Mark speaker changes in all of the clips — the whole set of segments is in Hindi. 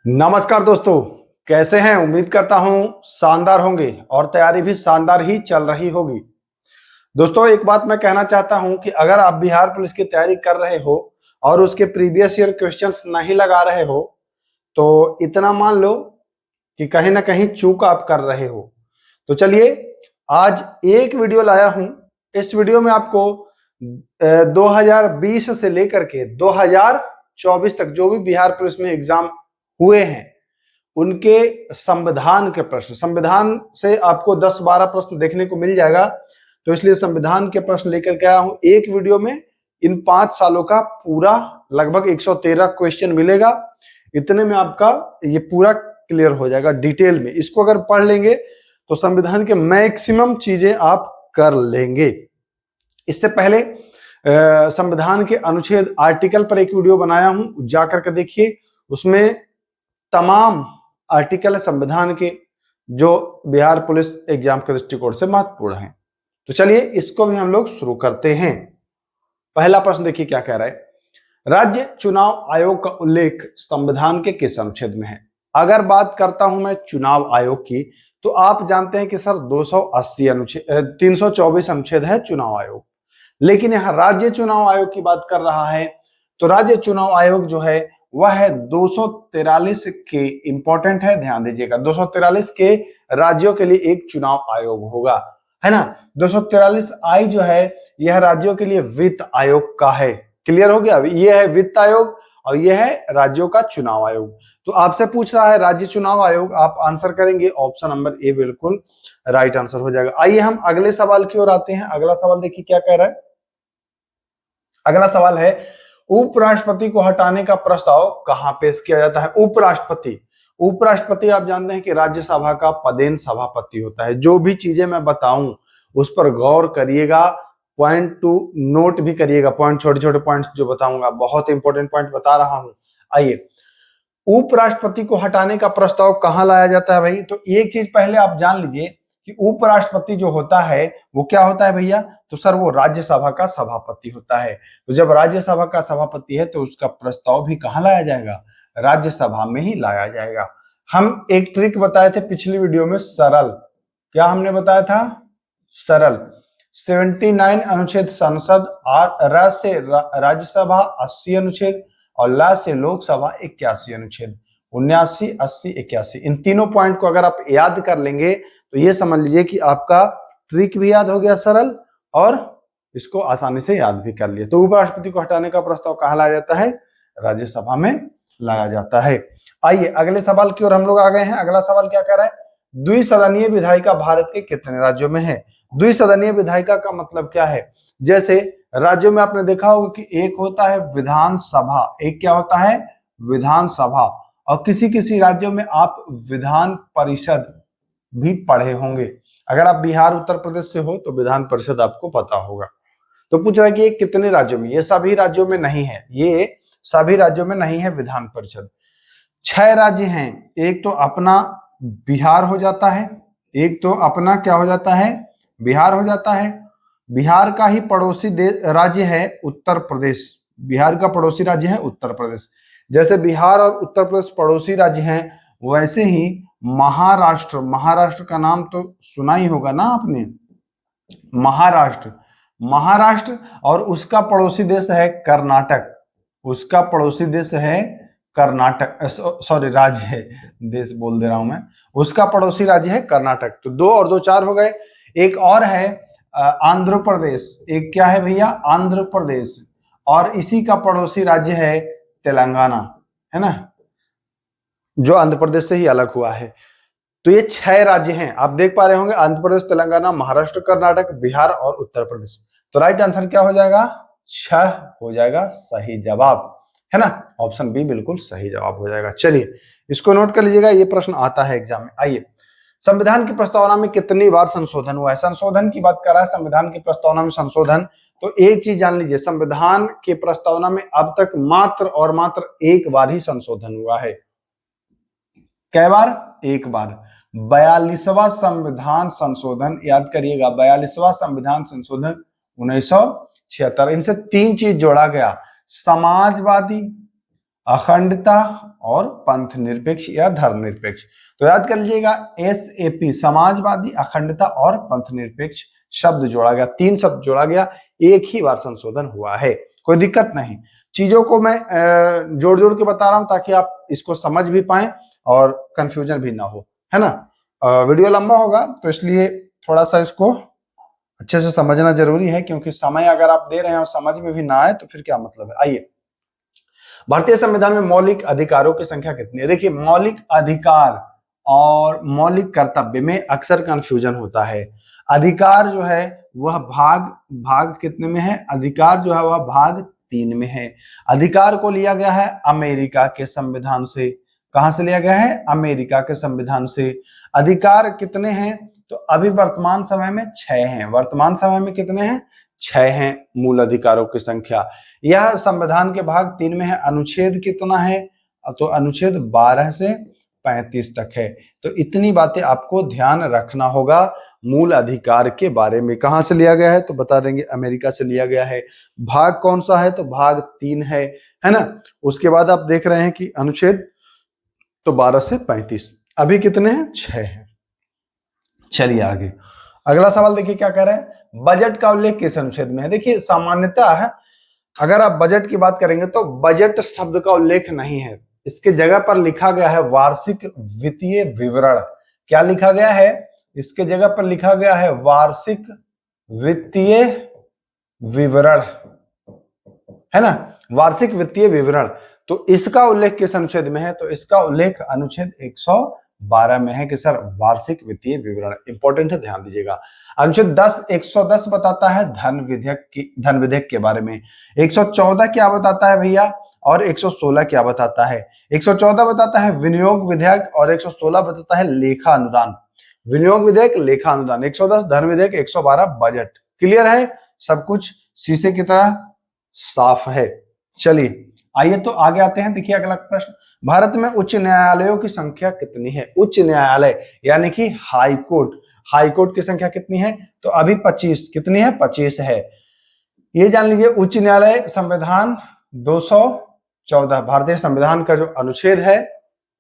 Speaker 1: नमस्कार दोस्तों, कैसे हैं? उम्मीद करता हूं शानदार होंगे और तैयारी भी शानदार ही चल रही होगी। दोस्तों, एक बात मैं कहना चाहता हूं कि अगर आप बिहार पुलिस की तैयारी कर रहे हो और उसके प्रीवियस ईयर क्वेश्चंस नहीं लगा रहे हो, तो इतना मान लो कि कहीं ना कहीं चूक आप कर रहे हो। तो चलिए, आज एक वीडियो लाया हूं। इस वीडियो में आपको 2020 से लेकर के 2024 तक जो भी बिहार पुलिस में एग्जाम हुए हैं उनके संविधान के प्रश्न, संविधान से आपको 10-12 प्रश्न देखने को मिल जाएगा। तो इसलिए संविधान के प्रश्न लेकर के आया हूं एक वीडियो में। इन 5 सालों का पूरा लगभग 113 क्वेश्चन मिलेगा। इतने में आपका ये पूरा क्लियर हो जाएगा डिटेल में। इसको अगर पढ़ लेंगे तो संविधान के मैक्सिमम चीजें आप कर लेंगे। इससे पहले संविधान के अनुच्छेद आर्टिकल पर एक वीडियो बनाया हूं, जाकर के देखिए। उसमें तमाम आर्टिकल है संविधान के जो बिहार पुलिस एग्जाम के दृष्टिकोण से महत्वपूर्ण है। तो चलिए इसको भी हम लोग शुरू करते हैं। पहला प्रश्न देखिए क्या कह रहा है। राज्य चुनाव आयोग का उल्लेख संविधान के किस अनुच्छेद में है? अगर बात करता हूं मैं चुनाव आयोग की, तो आप जानते हैं कि सर 280 अनुच्छेद 324 अनुच्छेद है चुनाव आयोग। लेकिन यहां राज्य चुनाव आयोग की बात कर रहा है, तो राज्य चुनाव आयोग जो है वह है 243 के। इंपॉर्टेंट है, ध्यान दीजिएगा। 243 के राज्यों के लिए एक चुनाव आयोग होगा, है ना। 243 आई जो है यह राज्यों के लिए वित्त आयोग का है। क्लियर हो गया? ये है वित्त आयोग और यह है राज्यों का चुनाव आयोग। तो आपसे पूछ रहा है राज्य चुनाव आयोग, आप आंसर करेंगे ऑप्शन नंबर ए बिल्कुल राइट आंसर हो जाएगा। आइए हम अगले सवाल की ओर आते हैं। अगला सवाल देखिए क्या कह रहा है। अगला सवाल है, उपराष्ट्रपति को हटाने का प्रस्ताव कहां पेश किया जाता है? उपराष्ट्रपति, उपराष्ट्रपति आप जानते हैं कि राज्यसभा का पदेन सभापति होता है। जो भी चीजें मैं बताऊं उस पर गौर करिएगा, पॉइंट टू नोट भी करिएगा। पॉइंट, छोटे छोटे पॉइंट्स जो बताऊंगा, बहुत इंपॉर्टेंट पॉइंट बता रहा हूं। आइए, उपराष्ट्रपति को हटाने का प्रस्ताव कहां लाया जाता है भाई? तो एक चीज पहले आप जान लीजिए कि उपराष्ट्रपति जो होता है वो क्या होता है भैया? तो सर वो राज्यसभा का सभापति होता है। तो जब राज्यसभा का सभापति है तो उसका प्रस्ताव भी कहां लाया जाएगा? राज्यसभा में ही लाया जाएगा। हम एक ट्रिक बताए थे पिछली वीडियो में, सरल। क्या हमने बताया था? सरल। 79 अनुच्छेद संसद, र से राज्यसभा 80 अनुच्छेद और ला से लोकसभा 81 अनुच्छेद। 79, 80, 81, इन तीनों पॉइंट को अगर आप याद कर लेंगे तो ये समझ लीजिए कि आपका ट्रिक भी याद हो गया सरल, और इसको आसानी से याद भी कर लिए। तो उपराष्ट्रपति को हटाने का प्रस्ताव कहां लाया जाता है? राज्यसभा में लाया जाता है। आइए अगले सवाल की ओर हम लोग आ गए हैं। अगला सवाल क्या कह रहा है? द्विसदनीय विधायिका भारत के कितने राज्यों में है? द्विसदनीय विधायिका का मतलब क्या है? जैसे राज्यों में आपने देखा होगा कि एक होता है विधानसभा, एक क्या होता है? विधानसभा। और किसी किसी राज्यों में आप विधान परिषद भी पढ़े होंगे। अगर आप बिहार उत्तर प्रदेश से हो तो विधान परिषद आपको पता होगा। तो पूछ रहा है कि ये कितने राज्यों में? ये सभी राज्यों में नहीं है, ये सभी राज्यों में नहीं है विधान परिषद। 6 राज्य हैं। एक तो अपना बिहार हो जाता है, एक तो अपना क्या हो जाता है? बिहार हो जाता है। बिहार का ही पड़ोसी राज्य है उत्तर प्रदेश। बिहार का पड़ोसी राज्य है उत्तर प्रदेश। जैसे बिहार और उत्तर प्रदेश पड़ोसी राज्य हैं, वैसे ही महाराष्ट्र, महाराष्ट्र का नाम तो सुना ही होगा ना आपने। महाराष्ट्र, महाराष्ट्र और उसका पड़ोसी देश है कर्नाटक। उसका पड़ोसी देश है कर्नाटक, सॉरी राज्य है, देश बोल दे रहा हूं मैं। उसका पड़ोसी राज्य है कर्नाटक। तो 2 और 2 4 हो गए। एक और है आंध्र प्रदेश। एक क्या है भैया? आंध्र प्रदेश। और इसी का पड़ोसी राज्य है तेलंगाना, है ना, जो आंध्र प्रदेश से ही अलग हुआ है। तो ये 6 राज्य हैं, आप देख पा रहे होंगे, आंध्र प्रदेश, तेलंगाना, महाराष्ट्र, कर्नाटक, बिहार और उत्तर प्रदेश। तो राइट आंसर क्या हो जाएगा? 6 हो जाएगा सही जवाब, है ना। ऑप्शन बी बिल्कुल सही जवाब हो जाएगा। चलिए इसको नोट कर लीजिएगा, ये प्रश्न आता है एग्जाम में। आइए, संविधान की प्रस्तावना में कितनी बार संशोधन हुआ है? संशोधन की बात कर रहा है, संविधान की प्रस्तावना में संशोधन। तो एक चीज जान लीजिए, संविधान की प्रस्तावना में अब तक मात्र और मात्र एक बार ही संशोधन हुआ है। कै बार? एक बार। 42वां संविधान संशोधन, याद करिएगा, 42वां संविधान संशोधन 1976। इनसे 3 चीज जोड़ा गया, समाजवादी, अखंडता और पंथ निरपेक्ष या धर्मनिरपेक्ष। तो याद कर लीजिएगा, SAP समाजवादी, अखंडता और पंथ निरपेक्ष शब्द जोड़ा गया, 3 शब्द जोड़ा गया, एक ही बार संशोधन हुआ है, कोई दिक्कत नहीं। चीजों को मैं जोड़ जोड़ के बता रहा हूं ताकि आप इसको समझ भी पाएं और कंफ्यूजन भी ना हो, है ना। वीडियो लंबा होगा तो इसलिए थोड़ा सा इसको अच्छे से समझना जरूरी है, क्योंकि समय अगर आप दे रहे हैं और समझ में भी ना आए तो फिर क्या मतलब है। आइए, भारतीय संविधान में मौलिक अधिकारों की संख्या कितनी है। देखिए, मौलिक अधिकार और मौलिक कर्तव्य में अक्सर कंफ्यूजन होता है। अधिकार जो है वह भाग कितने में है, अधिकार जो है वह भाग 3 में है। अधिकार को लिया गया है अमेरिका के संविधान से। कहां से लिया गया है, अमेरिका के संविधान से। अधिकार कितने हैं, तो अभी वर्तमान समय में 6 हैं। वर्तमान समय में कितने हैं, 6 हैं मूल अधिकारों की संख्या। यह संविधान के भाग 3 में है। अनुच्छेद कितना है, तो अनुच्छेद 12 से 35 तक है। तो इतनी बातें आपको ध्यान रखना होगा मूल अधिकार के बारे में। कहां से लिया गया है, तो बता देंगे अमेरिका से लिया गया है। भाग कौन सा है, तो भाग 3 है ना। उसके बाद आप देख रहे हैं कि अनुच्छेद तो 12 से 35, अभी कितने हैं, 6 हैं। चलिए आगे, अगला सवाल देखिए क्या कह रहे हैं, बजट का उल्लेख किस अनुच्छेद में है। देखिए, सामान्यतः अगर आप बजट की बात करेंगे तो बजट शब्द का उल्लेख नहीं है, इसके जगह पर लिखा गया है वार्षिक वित्तीय विवरण। क्या लिखा गया है, इसके जगह पर लिखा गया है वार्षिक वित्तीय विवरण, है ना, वार्षिक वित्तीय विवरण। तो इसका उल्लेख किस अनुच्छेद में है, तो इसका उल्लेख अनुच्छेद 112 में है कि सर वार्षिक वित्तीय विवरण। इंपॉर्टेंट है, ध्यान दीजिएगा। अनुच्छेद 110 बताता है धन विधेयक के बारे में। 114 क्या बताता है भैया, और 116 क्या बताता है। 114 बताता है विनियोग विधेयक और 116 बताता है लेखा अनुदान। विनियोग विधेयक, लेखा अनुदान, 110 धन विधेयक, 112 बजट। क्लियर है, सब कुछ शीशे की तरह साफ है। चलिए आइए तो आगे आते हैं। देखिए अगला प्रश्न, भारत में उच्च न्यायालयों की संख्या कितनी है। उच्च न्यायालय यानी कि हाई कोर्ट की संख्या कितनी है, तो अभी 25। कितनी है, 25 है। ये जान लीजिए, उच्च न्यायालय संविधान 214, भारतीय संविधान का जो अनुच्छेद है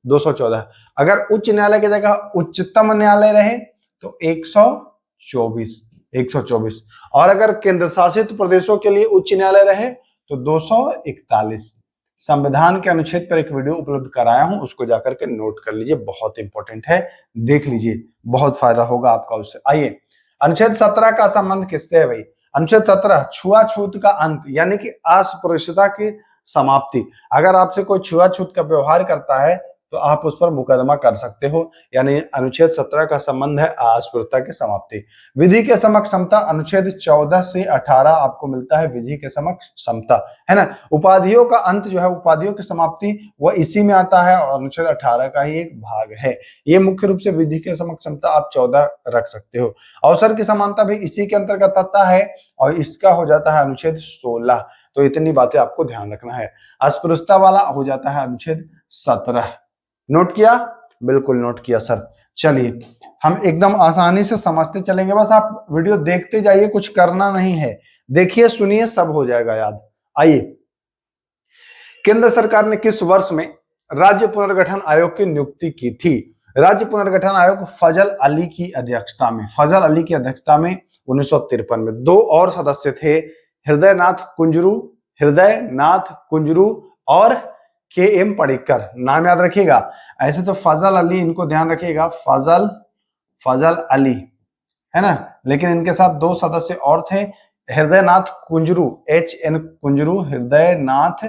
Speaker 1: 214। अगर उच्च न्यायालय की जगह उच्चतम न्यायालय रहे तो 124। और अगर केंद्र शासित प्रदेशों के लिए उच्च न्यायालय रहे तो 241। संविधान के अनुच्छेद पर एक वीडियो उपलब्ध कराया हूं, उसको जाकर के नोट कर लीजिए, बहुत इंपॉर्टेंट है, देख लीजिए, बहुत फायदा होगा आपका उससे। आइए, अनुच्छेद 17 का संबंध किससे है भाई। अनुच्छेद 17 छुआछूत का अंत यानी कि अस्पृश्यता की समाप्ति। अगर आपसे कोई छुआछूत का व्यवहार करता है तो आप उस पर मुकदमा कर सकते हो, यानी अनुच्छेद 17 का संबंध है अस्पृश्यता की समाप्ति। विधि के समक्ष समता, अनुच्छेद 14 से 18 आपको मिलता है विधि के समक्ष समता, है ना। उपाधियों का अंत जो है, उपाधियों की समाप्ति, वह इसी में आता है और अनुच्छेद 18 का ही एक भाग है। ये मुख्य रूप से विधि के समक्ष समता आप 14 रख सकते हो। अवसर की समानता भी इसी के अंतर्गत आता है और इसका हो जाता है अनुच्छेद 16। तो इतनी बातें आपको ध्यान रखना है। अस्पृश्यता वाला हो जाता है अनुच्छेद 17। नोट किया, बिल्कुल नोट किया सर। चलिए हम एकदम आसानी से समझते चलेंगे, बस आप वीडियो देखते जाइए, कुछ करना नहीं है, देखिए सुनिए, सब हो जाएगा याद। आइए, केंद्र सरकार ने किस वर्ष में राज्य पुनर्गठन आयोग की नियुक्ति की थी। राज्य पुनर्गठन आयोग फजल अली की अध्यक्षता में, 1953 में। 2 और सदस्य थे, हृदयनाथ कुंजरू और KM पडिक्कर। नाम याद रखिएगा, ऐसे तो फजल अली, इनको ध्यान रखिएगा, फजल अली, है ना, लेकिन इनके साथ 2 सदस्य और थे, हृदयनाथ कुंजरू, HN कुंजरू, हृदयनाथ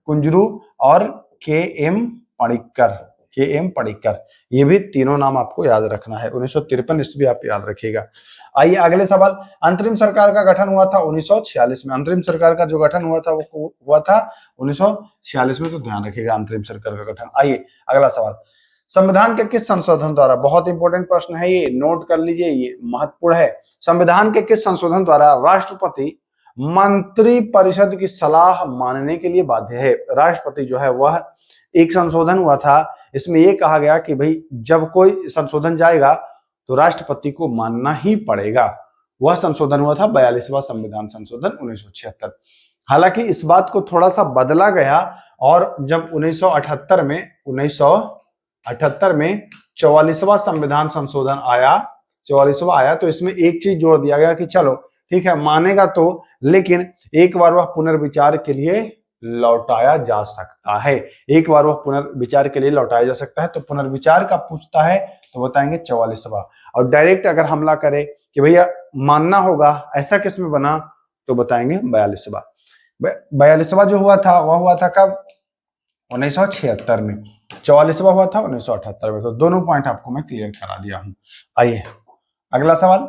Speaker 1: कुंजरू और KM पडिक्कर। ये भी तीनों नाम आपको याद रखना है। 1953 ईस्वी आप याद रखिएगा। आइए अगले सवाल, अंतरिम सरकार का गठन हुआ था 1946 में। अंतरिम सरकार का जो गठन हुआ था वो हुआ था 1946 में, तो ध्यान रखिएगा अंतरिम सरकार का गठन। आइए अगला सवाल, संविधान के किस संशोधन द्वारा, बहुत इंपॉर्टेंट प्रश्न है ये, नोट कर लीजिए, ये महत्वपूर्ण है। संविधान के किस संशोधन द्वारा राष्ट्रपति मंत्रिपरिषद की सलाह मानने के लिए बाध्य है। राष्ट्रपति जो है वह, एक संशोधन हुआ था, इसमें यह कहा गया कि भाई जब कोई संशोधन जाएगा तो राष्ट्रपति को मानना ही पड़ेगा। वह संशोधन हुआ था 42वां संविधान संशोधन 1976। हालांकि इस बात को थोड़ा सा बदला गया और जब 1978 में 44वां संविधान संशोधन आया, 44वां आया, तो इसमें एक चीज जोड़ दिया गया कि चलो ठीक है मानेगा तो, लेकिन एक बार वह पुनर्विचार के लिए लौटाया जा सकता है। एक बार वह पुनर्विचार के लिए लौटाया जा सकता है। तो पुनर्विचार का पूछता है तो बताएंगे 44वां। और डायरेक्ट अगर हमला करे कि भैया मानना होगा, ऐसा किस में बना, तो बताएंगे 42वां। 42वां जो हुआ था वह हुआ था कब, 1976 में। 44वां हुआ था 1978 में। तो दोनों पॉइंट आपको मैं क्लियर करा दिया हूं। आइए अगला सवाल,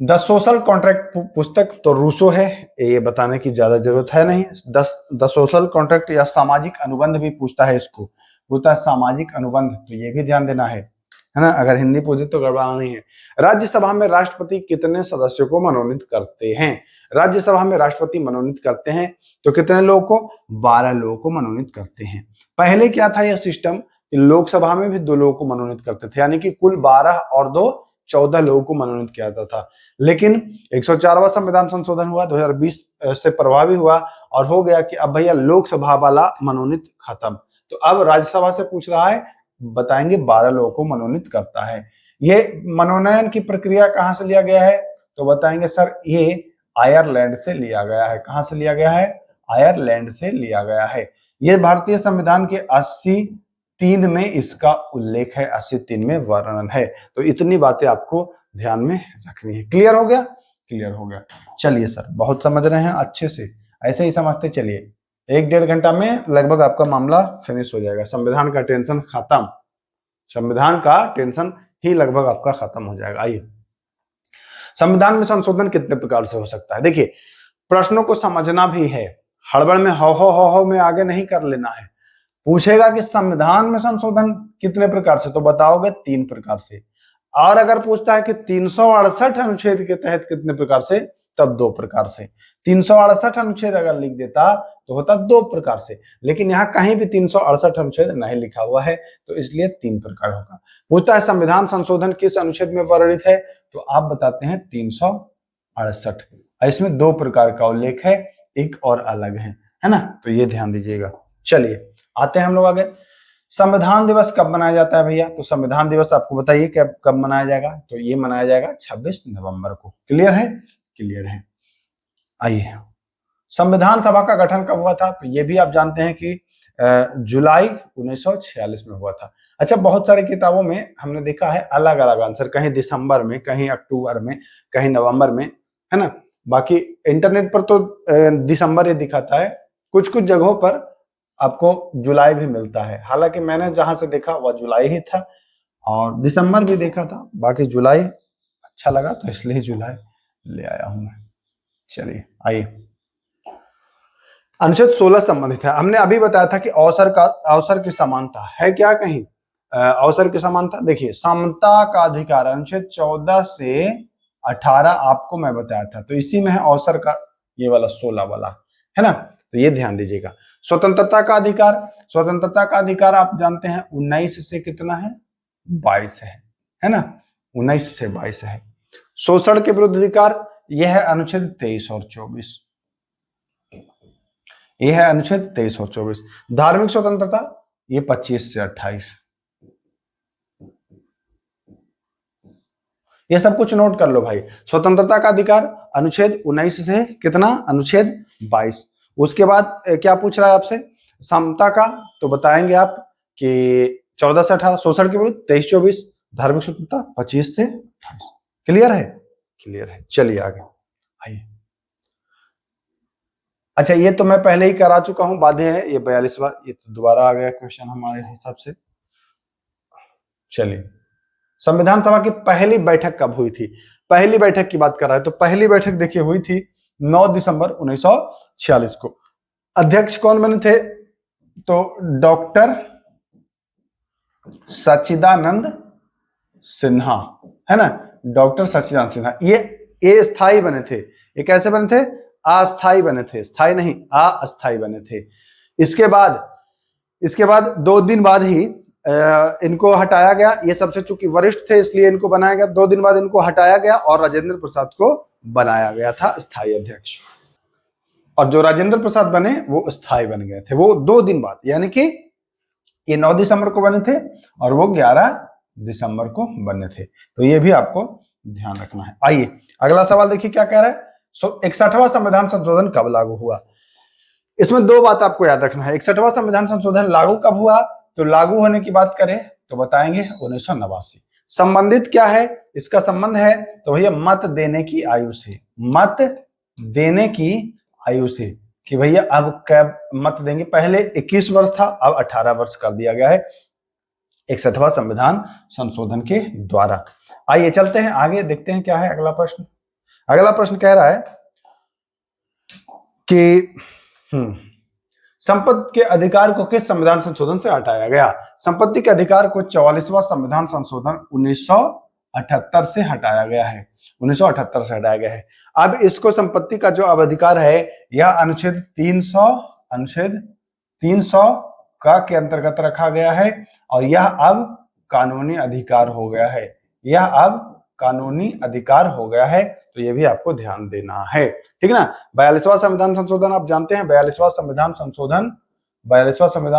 Speaker 1: द सोशल कॉन्ट्रैक्ट पुस्तक तो रूसो है, ये बताने की ज्यादा जरूरत है नहीं। द सोशल कॉन्ट्रैक्ट या सामाजिक अनुबंध भी पूछता है, इसको पूछता है सामाजिक अनुबंध, तो ये भी ध्यान देना है ना। अगर हिंदी पूछे तो गड़बड़ाना नहीं है। राज्यसभा में राष्ट्रपति कितने सदस्यों को मनोनीत करते हैं? राज्यसभा में राष्ट्रपति मनोनीत करते हैं तो कितने लोगों को, 12 लोगों को मनोनीत करते हैं। पहले क्या था यह सिस्टम कि लोकसभा में भी 2 लोगों को मनोनीत करते थे, यानी कि कुल 12 और 2 14 लोगों को मनोनीत किया जाता था। लेकिन 104वां संविधान संशोधन हुआ, 2020 से प्रभावी हुआ और हो गया कि अब भैया लोकसभा वाला मनोनीत खत्म। तो अब राज्यसभा से पूछ रहा है, बताएंगे 12 लोगों को मनोनीत करता है। ये मनोनयन की प्रक्रिया कहां से लिया गया है, तो बताएंगे सर ये आयरलैंड से लिया गया है। कहां से लिया गया है, आयरलैंड से लिया गया है। ये भारतीय संविधान के 83 में इसका उल्लेख है, 83 में वर्णन है। तो इतनी बातें आपको ध्यान में रखनी है। क्लियर हो गया, क्लियर हो गया। चलिए सर बहुत समझ रहे हैं अच्छे से, ऐसे ही समझते चलिए। 1-1.5 घंटा में लगभग आपका मामला फिनिश हो जाएगा। संविधान का टेंशन खत्म, संविधान का टेंशन ही लगभग आपका खत्म हो जाएगा। आइए, संविधान में संशोधन कितने प्रकार से हो सकता है? देखिए प्रश्नों को समझना भी है, हड़बड़ में हो में आगे नहीं कर लेना है। पूछेगा कि संविधान में संशोधन कितने प्रकार से, तो बताओगे 3 प्रकार से। और अगर पूछता है कि 368 अनुच्छेद के तहत कितने प्रकार से, तब 2 प्रकार से। 368 अनुच्छेद अगर लिख देता तो होता 2 प्रकार से, लेकिन यहाँ कहीं भी 368 अनुच्छेद नहीं लिखा हुआ है, तो इसलिए 3 प्रकार होगा। पूछता है संविधान संशोधन किस अनुच्छेद में वर्णित है, तो आप बताते हैं 368। इसमें 2 प्रकार का उल्लेख है, एक और अलग है ना, तो ये ध्यान दीजिएगा। चलिए आते हैं हम लोग आगे। संविधान दिवस कब मनाया जाता है भैया, तो संविधान दिवस आपको बताइए कब मनाया जाएगा, तो ये मनाया जाएगा 26 नवंबर को। क्लियर है, क्लियर है। आइए, संविधान सभा का गठन कब हुआ था, तो ये भी आप जानते हैं कि जुलाई 1946 में हुआ था। अच्छा, बहुत सारी किताबों में हमने देखा है अलग अलग आंसर, कहीं दिसंबर में, कहीं अक्टूबर में, कहीं नवंबर में, है ना। बाकी इंटरनेट पर तो दिसंबर ही दिखाता है, कुछ कुछ जगहों पर आपको जुलाई भी मिलता है। हालांकि मैंने जहां से देखा वह जुलाई ही था, और दिसंबर भी देखा था, बाकी जुलाई अच्छा लगा तो इसलिए जुलाई ले आया हूं मैं। चलिए आइए, अनुच्छेद 16 संबंधित है। हमने अभी बताया था कि अवसर की समानता है क्या, कहीं अवसर की समानता। देखिए समता का अधिकार अनुच्छेद 14 से 18 आपको मैं बताया था, तो इसी में है अवसर का ये वाला 16 वाला, है ना, तो ये ध्यान दीजिएगा। स्वतंत्रता का अधिकार, स्वतंत्रता का अधिकार आप जानते हैं 19 से कितना है, 22 है ना, 19 से 22 है। शोषण के विरुद्ध अधिकार यह है अनुच्छेद 23 और 24, यह है अनुच्छेद 23 और 24। धार्मिक स्वतंत्रता ये 25 से 28, ये सब कुछ नोट कर लो भाई। स्वतंत्रता का अधिकार अनुच्छेद 19 से कितना, अनुच्छेद 22। उसके बाद क्या पूछ रहा है आपसे, समता का, तो बताएंगे आप कि 14 से 18, शोषण के विरुद्ध 23-24, धार्मिक स्वतंत्रता 25 से 28। क्लियर है, क्लियर है। चलिए आगे आइए। अच्छा, ये तो मैं पहले ही करा चुका हूं, बाध्य है, ये 42वां, ये तो दोबारा आ गया क्वेश्चन हमारे हिसाब से। चलिए, संविधान सभा की पहली बैठक कब हुई थी, पहली बैठक की बात कर रहा है, तो पहली बैठक देखिए हुई थी 9 दिसंबर 1946 को। अध्यक्ष कौन बने थे, तो डॉक्टर सच्चिदानंद सिन्हा, है ना, डॉक्टर सच्चिदानंद सिन्हा। ये स्थायी बने थे, ये कैसे बने थे, अस्थाई बने थे, स्थायी नहीं अस्थाई बने थे। इसके बाद 2 दिन बाद ही इनको हटाया गया, ये सबसे चूंकि वरिष्ठ थे इसलिए इनको बनाया गया। 2 दिन बाद इनको हटाया गया और राजेंद्र प्रसाद को बनाया गया था स्थायी अध्यक्ष। और जो राजेंद्र प्रसाद बने वो स्थायी बन गए थे, वो 2 दिन बाद, यानी कि ये 9 दिसंबर को बने थे और वो 11 दिसंबर को बने थे। तो ये भी आपको ध्यान रखना है। आइए अगला सवाल देखिए क्या कह रहा है। 61वां संविधान संशोधन कब लागू हुआ? इसमें 2 बात आपको याद रखना है। 61वां संविधान संशोधन लागू कब हुआ? तो लागू होने की बात करें तो बताएंगे 1989। संबंधित क्या है, इसका संबंध है तो भैया मत देने की आयु से, मत देने की आयु से, कि भैया अब कब मत देंगे। पहले 21 वर्ष था, अब 18 वर्ष कर दिया गया है 61वां संविधान संशोधन के द्वारा। आइए चलते हैं आगे, देखते हैं क्या है अगला प्रश्न। अगला प्रश्न कह रहा है कि संपत्ति के अधिकार को किस संविधान संशोधन से हटाया गया? संपत्ति के अधिकार को 44वां संविधान संशोधन 1978 से हटाया गया है, 1978 से हटाया गया है। अब इसको संपत्ति का जो अब अधिकार है यह अनुच्छेद 300 का के अंतर्गत रखा गया है और यह अब कानूनी अधिकार हो गया है, यह अब कानूनी अधिकार हो गया है। तो ये भी आपको ध्यान देना है, ठीक है ना। 42वां संविधान संशोधन आप जानते हैं, 42वां संविधान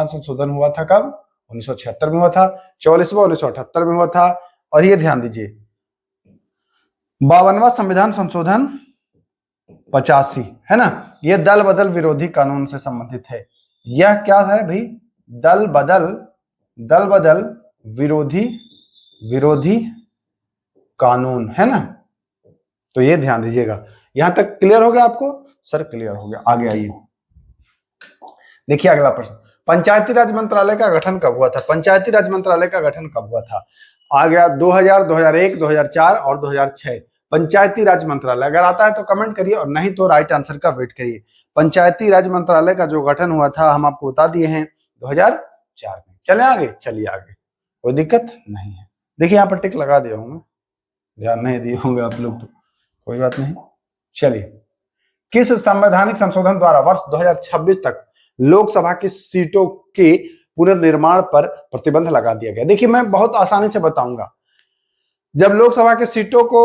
Speaker 1: संशोधन हुआ था कब? 1976 में हुआ था। 44वां 1978 में हुआ था। और ये ध्यान दीजिए 52वां संविधान संशोधन 85 है ना, ये दल बदल विरोधी कानून से संबंधित है। यह क्या है भाई? दल बदल विरोधी कानून है ना। तो ये ध्यान दीजिएगा। यहां तक क्लियर हो गया आपको? सर क्लियर हो गया। आगे आइए देखिए अगला प्रश्न। पंचायती राज मंत्रालय का गठन कब हुआ था? पंचायती राज मंत्रालय का गठन कब हुआ था? आ गया 2000, 2001, 2004 और 2006। पंचायती राज मंत्रालय अगर आता है तो कमेंट करिए और नहीं तो राइट आंसर का वेट करिए। पंचायती राज मंत्रालय का जो गठन हुआ था हम आपको बता दिए हैं 2004 में। चले आगे, चलिए आगे, कोई दिक्कत नहीं है। देखिए यहाँ पर टिक लगा दिया हूं मैं, ध्यान नहीं दिए होंगे आप लोग तो कोई बात नहीं। चलिए, किस संवैधानिक संशोधन द्वारा वर्ष 2026 तक लोकसभा की सीटों के पुनर्निर्माण पर प्रतिबंध लगा दिया गया? देखिए मैं बहुत आसानी से बताऊंगा। जब लोकसभा की सीटों को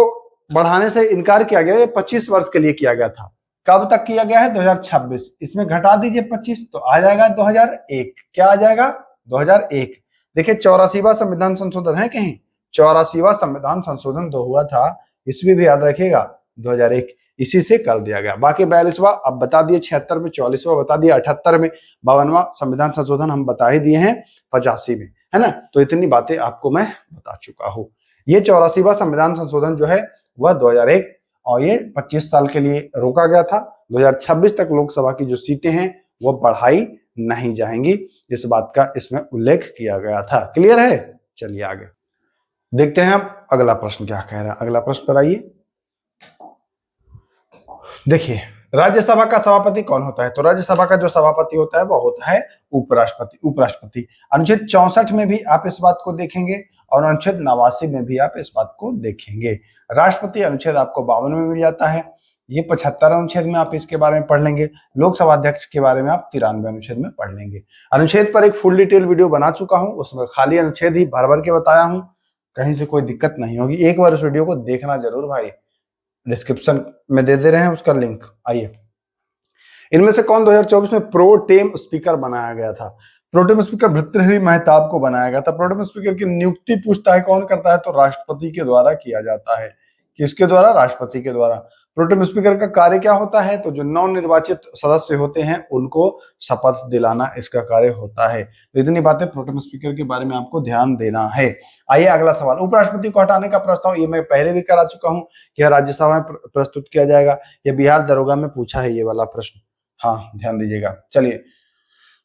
Speaker 1: बढ़ाने से इनकार किया गया, 25 वर्ष के लिए किया गया था। कब तक किया गया है? 2026। इसमें घटा दीजिए 25 तो आ जाएगा 2001। क्या आ जाएगा? 2001। देखिए 84वां संविधान संशोधन है कहीं? 84वां संविधान संशोधन जो हुआ था इसमें भी याद रखिएगा 2001, इसी से कर दिया गया। बाकी 42वां अब बता दिए 76 में, 44वां बता दिया 78 में, 52वां संविधान संशोधन हम बता ही दिए हैं 85 में, है ना। तो इतनी बातें आपको मैं बता चुका हूं। ये 84वां संविधान संशोधन जो है वह 2001 और ये 25 साल के लिए रोका गया था। 2026 तक लोकसभा की जो सीटें हैं वो बढ़ाई नहीं जाएंगी, इस बात का इसमें उल्लेख किया गया था। क्लियर है? चलिए आगे देखते हैं अब अगला प्रश्न क्या कह रहा है। अगला प्रश्न पर आइए। देखिए राज्यसभा का सभापति कौन होता है? तो राज्यसभा का जो सभापति होता है वह होता है उपराष्ट्रपति। अनुच्छेद 64 में भी आप इस बात को देखेंगे और अनुच्छेद 89 में भी आप इस बात को देखेंगे। राष्ट्रपति अनुच्छेड आपको 52 में मिल जाता है। ये 75 अनुच्छेद में आप इसके बारे में पढ़ लेंगे। लोकसभा अध्यक्ष के बारे में आप 93 अनुच्छेद में पढ़ लेंगे। अनुच्छेद पर एक फुल डिटेल वीडियो बना चुका हूं, उसमें खाली अनुच्छेद ही भर भर के बताया हूं, कहीं से कोई दिक्कत नहीं होगी। एक बार उस वीडियो को देखना जरूर भाई, डिस्क्रिप्शन में दे रहे हैं उसका लिंक। आइए, इनमें से कौन 2024 में प्रोटेम स्पीकर बनाया गया था? प्रोटेम स्पीकर भर्तृहरि महताब को बनाया गया था। प्रोटेम स्पीकर की नियुक्ति पूछता है कौन करता है? तो राष्ट्रपति के द्वारा किया जाता है। किसके द्वारा? राष्ट्रपति के द्वारा। प्रोटेम स्पीकर का कार्य क्या होता है? तो जो नवनिर्वाचित सदस्य होते हैं उनको शपथ दिलाना इसका कार्य होता है। तो इतनी बातें प्रोटेम स्पीकर के बारे में आपको ध्यान देना है। आइए अगला सवाल। उपराष्ट्रपति को हटाने का प्रस्ताव, ये मैं पहले भी करा चुका हूं कि राज्यसभा में प्रस्तुत किया जाएगा। ये बिहार दरोगा में पूछा है ये वाला प्रश्न, हाँ ध्यान दीजिएगा। चलिए,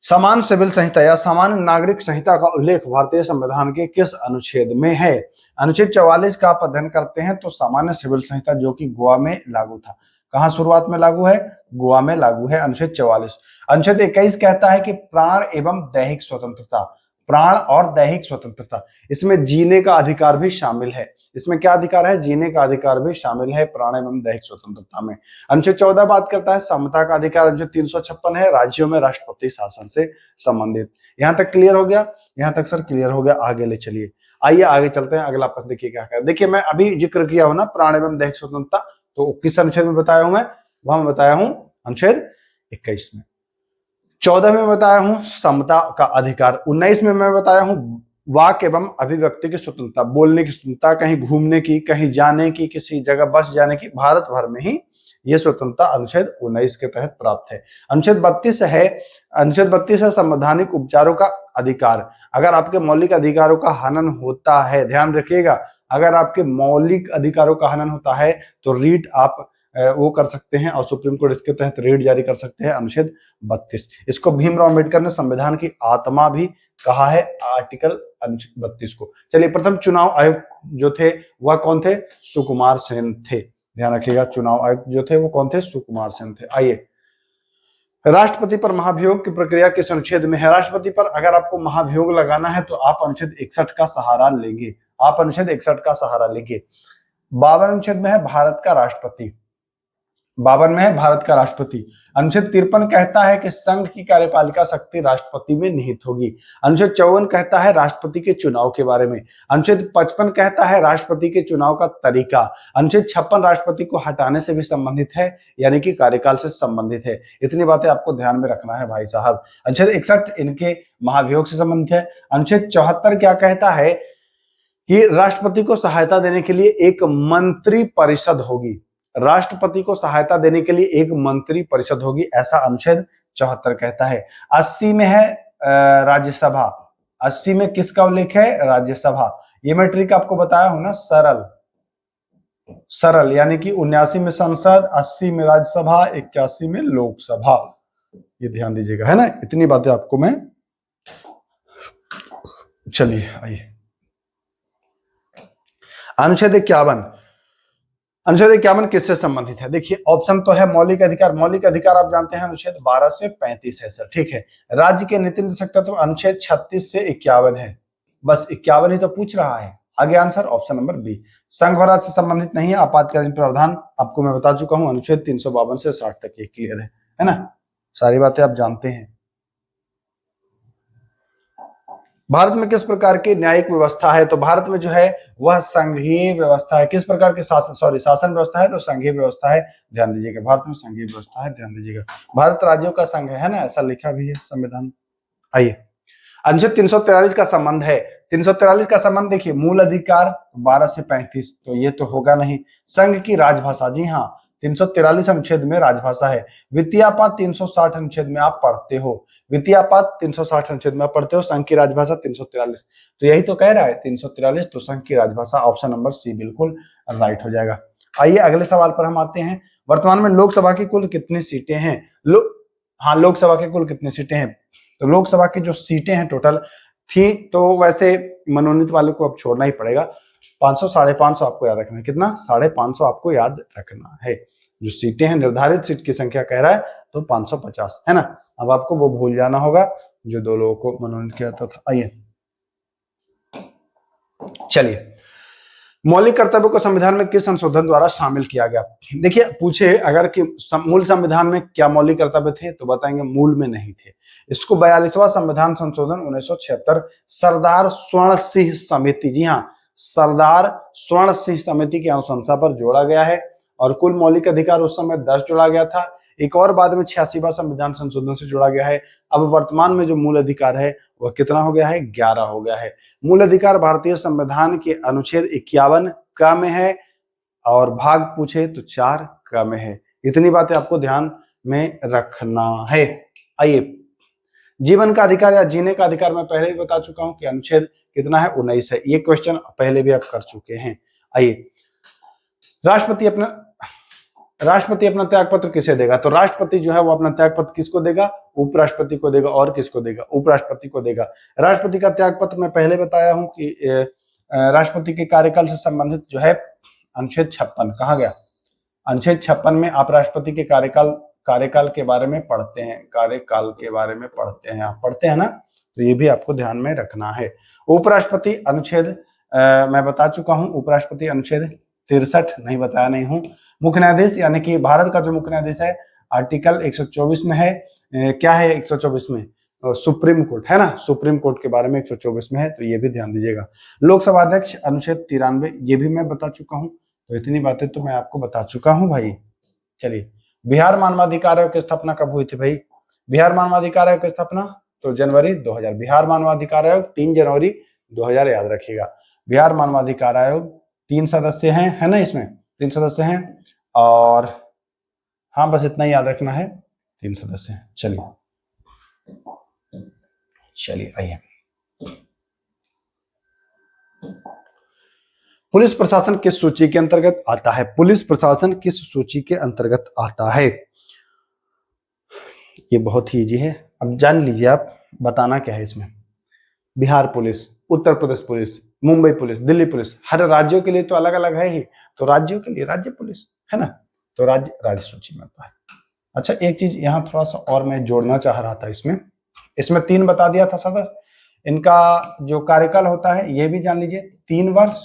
Speaker 1: समान सिविल संहिता या सामान्य नागरिक संहिता का उल्लेख भारतीय संविधान के किस अनुच्छेद में है? अनुच्छेद 44 का आप अध्ययन करते हैं तो सामान्य सिविल संहिता जो कि गोवा में लागू था। कहां शुरुआत में लागू है? गोवा में लागू है अनुच्छेद 44। अनुच्छेद 21 कहता है कि प्राण एवं दैहिक स्वतंत्रता, प्राण और दैहिक स्वतंत्रता, इसमें जीने का अधिकार भी शामिल है। इसमें क्या अधिकार है? जीने का अधिकार भी शामिल है प्राण एवं दैहिक स्वतंत्रता में। अनुच्छेद 14 बात करता है समता का अधिकार। अनुच्छेद 356 है राज्यों में राष्ट्रपति शासन से संबंधित। यहां तक क्लियर हो गया? यहां तक सर क्लियर हो गया। आगे ले चलिए, आइए आगे चलते हैं। अगला प्रश्न देखिए क्या है। देखिए मैं अभी जिक्र किया हूं ना प्राण एवं दैहिक स्वतंत्रता, तो किस अनुच्छेद में बताया हूं मैं? वहां मैं बताया हूं अनुच्छेद 21 में। 14 में बताया हूं समता का अधिकार। 19 में मैं बताया हूं वाक एवं अभिव्यक्ति की स्वतंत्रता, बोलने की स्वतंत्रता, कहीं घूमने की, कहीं जाने की, किसी जगह बस जाने की, भारत भर में ही ये स्वतंत्रता अनुच्छेद 19 के तहत प्राप्त है। अनुच्छेद 32 है संवैधानिक उपचारों का अधिकार। अगर आपके मौलिक अधिकारों का हनन होता है, ध्यान रखिएगा, अगर आपके मौलिक अधिकारों का हनन होता है तो रीट आप वो कर सकते हैं और सुप्रीम कोर्ट इसके तहत रीट जारी कर सकते हैं। अनुच्छेद 32, इसको भीमराव अम्बेडकर ने संविधान की आत्मा भी कहा है, आर्टिकल अनुच्छेद 32 को। चलिए, प्रथम चुनाव आयोग जो थे वह कौन थे? सुकुमार सेन थे। ध्यान रखिएगा, चुनाव आयोग जो थे वो कौन थे? सुकुमार सेन थे। आइए, राष्ट्रपति पर महाभियोग की प्रक्रिया किस अनुच्छेद में है? राष्ट्रपति पर अगर आपको महाभियोग लगाना है तो आप अनुच्छेद 61 का सहारा लेंगे। आप अनुच्छेद 61 का सहारा लेंगे। 52 अनुच्छेद में है भारत का राष्ट्रपति। 52 में है भारत का राष्ट्रपति। अनुच्छेद 53 कहता है कि संघ की कार्यपालिका शक्ति राष्ट्रपति में निहित होगी। अनुच्छेद 54 कहता है राष्ट्रपति के चुनाव के बारे में। अनुच्छेद 55 कहता है राष्ट्रपति के चुनाव का तरीका। अनुच्छेद 56 राष्ट्रपति को हटाने से भी संबंधित है, यानी कि कार्यकाल से संबंधित है। इतनी बातें आपको ध्यान में रखना है भाई साहब। अनुच्छेद 61 इनके महाभियोग से संबंधित है। अनुच्छेद 74 क्या कहता है कि राष्ट्रपति को सहायता देने के लिए एक मंत्री परिषद होगी। राष्ट्रपति को सहायता देने के लिए एक मंत्री परिषद होगी, ऐसा अनुच्छेद 74 कहता है। 80 में है राज्यसभा। 80 में किसका उल्लेख है? राज्यसभा। ये मैं ट्रिक आपको बताया हूं ना, सरल, यानी कि 79 में संसद, 80 में राज्यसभा, 81 में लोकसभा। ये ध्यान दीजिएगा, है ना। इतनी बातें आपको मैं, चलिए आइए, अनुच्छेद 51। अनुच्छेद 51 किससे संबंधित है? देखिए, ऑप्शन तो है मौलिक अधिकार। मौलिक अधिकार आप जानते हैं अनुच्छेद 12 से 35 है सर, ठीक है। राज्य के नीति निर्देशक तत्व अनुच्छेद 36 से 51 है। बस 51 ही तो पूछ रहा है। आगे आंसर ऑप्शन नंबर बी। संघ और राज्य से संबंधित नहीं है। आपातकालीन प्रावधान आपको मैं बता चुका हूं, अनुच्छेद 352 से 60 तक ये क्लियर है ना। सारी बातें आप जानते हैं। भारत में किस प्रकार की न्यायिक व्यवस्था है? तो भारत में जो है वह संघीय व्यवस्था है। किस प्रकार की शासन व्यवस्था है? तो संघीय व्यवस्था है। ध्यान दीजिएगा, भारत में संघीय व्यवस्था है। ध्यान दीजिएगा, भारत राज्यों का संघ है ना, ऐसा लिखा भी है संविधान। आइए, अनुच्छेद 343 का संबंध है। 343 का संबंध देखिए, मूल अधिकार 12 से 35, तो ये तो होगा नहीं। संघ की राजभाषा, जी हाँ, 343 अनुच्छेद में राजभाषा है। वित्तीयपात 360 अनुच्छेद में आप पढ़ते हो। वित्तीयपात 360 अनुच्छेद में आप पढ़ते हो। संघ की राजभाषा 343, तो यही तो कह रहा है 343, तो संघ की राजभाषा ऑप्शन नंबर सी बिल्कुल राइट हो जाएगा। आइए अगले सवाल पर हम आते हैं। वर्तमान में लोकसभा की कुल कितनी सीटें हैं? लोकसभा की कुल कितनी सीटें हैं? तो लोकसभा की जो सीटें हैं टोटल थी, तो वैसे मनोनीत वाले को अब छोड़ना ही पड़ेगा। 500, 550 आपको याद रखना है। कितना? 550 आपको याद रखना है। जो सीटें हैं, निर्धारित सीट की संख्या कह रहा है तो 550 है ना। अब आपको वो भूल जाना होगा जो दो लोगों को मनोनीत किया था। आइए, चलिए, मौलिक कर्तव्यों को संविधान में किस संशोधन द्वारा शामिल किया गया? देखिए, पूछे अगर कि मूल संविधान में क्या मौलिक कर्तव्य थे, तो बताएंगे मूल में नहीं थे। इसको 42वां संविधान संशोधन 1976 सरदार स्वर्ण सिंह समिति, जी हाँ, सरदार स्वर्ण सिंह समिति की अनुशंसा पर जोड़ा गया है। और कुल मौलिक अधिकार उस समय 10 जोड़ा गया था। एक और बाद में 86वां संविधान संशोधन से जोड़ा गया है। अब वर्तमान में जो मूल अधिकार है वह कितना हो गया है? 11 हो गया है। मूल अधिकार भारतीय संविधान के अनुच्छेद 51 क में है, और भाग पूछे तो 4 क में है। इतनी बातें आपको ध्यान में रखना है। आइए, जीवन का अधिकार या जीने का अधिकार मैं पहले ही बता चुका हूं कि अनुच्छेद कितना है? 19 है। ये क्वेश्चन पहले भी आप कर चुके हैं। आइए, राष्ट्रपति अपना त्याग पत्र किसे देगा? तो राष्ट्रपति जो है वो अपना त्याग पत्र किसको देगा? उपराष्ट्रपति को देगा। और किसको देगा? उपराष्ट्रपति को देगा। राष्ट्रपति का त्याग पत्र मैं पहले बताया हूं कि राष्ट्रपति के कार्यकाल से संबंधित जो है अनुच्छेद 56 कहा गया। अनुच्छेद 56 में आप राष्ट्रपति के कार्यकाल के बारे में पढ़ते हैं। कार्यकाल के बारे में पढ़ते हैं, आप पढ़ते हैं ना, तो ये भी आपको ध्यान में रखना है। उपराष्ट्रपति अनुच्छेद मैं बता चुका हूं। उपराष्ट्रपति अनुच्छेद 63 नहीं बताया नहीं हूं। मुख्य न्यायाधीश, यानी कि भारत का जो मुख्य न्यायाधीश है, आर्टिकल 124 में है। क्या है 124 में? सुप्रीम कोर्ट है ना, सुप्रीम कोर्ट के बारे में 124 में है, तो ये भी ध्यान दीजिएगा। लोकसभा अध्यक्ष अनुच्छेद 93, ये भी मैं बता चुका हूं। तो इतनी बातें तो मैं आपको बता चुका हूं भाई। चलिए, बिहार मानवाधिकार आयोग की स्थापना कब हुई थी भाई? बिहार मानवाधिकार आयोग की स्थापना तो जनवरी 2000। बिहार मानवाधिकार आयोग 3 जनवरी 2000 याद रखिएगा। बिहार मानवाधिकार आयोग 3 सदस्य हैं, है ना, इसमें 3 सदस्य हैं। और हाँ, बस इतना ही याद रखना है, 3 सदस्य हैं। चलिए आइए। पुलिस प्रशासन किस सूची के अंतर्गत आता है? पुलिस प्रशासन किस सूची के अंतर्गत आता है? ये बहुत ही इजी है, अब जान लीजिए आप। बताना क्या है इसमें? Bihar police, Uttar Pradesh police, Mumbai police, Delhi police, हर राज्यों के लिए तो अलग अलग है ही, तो राज्यों के लिए राज्य पुलिस, है ना, तो राज्य सूची में आता है। अच्छा, एक चीज यहाँ थोड़ा सा और मैं जोड़ना चाह रहा था इसमें 3 बता दिया था सदस्य। इनका जो कार्यकाल होता है ये भी जान लीजिए, 3 वर्ष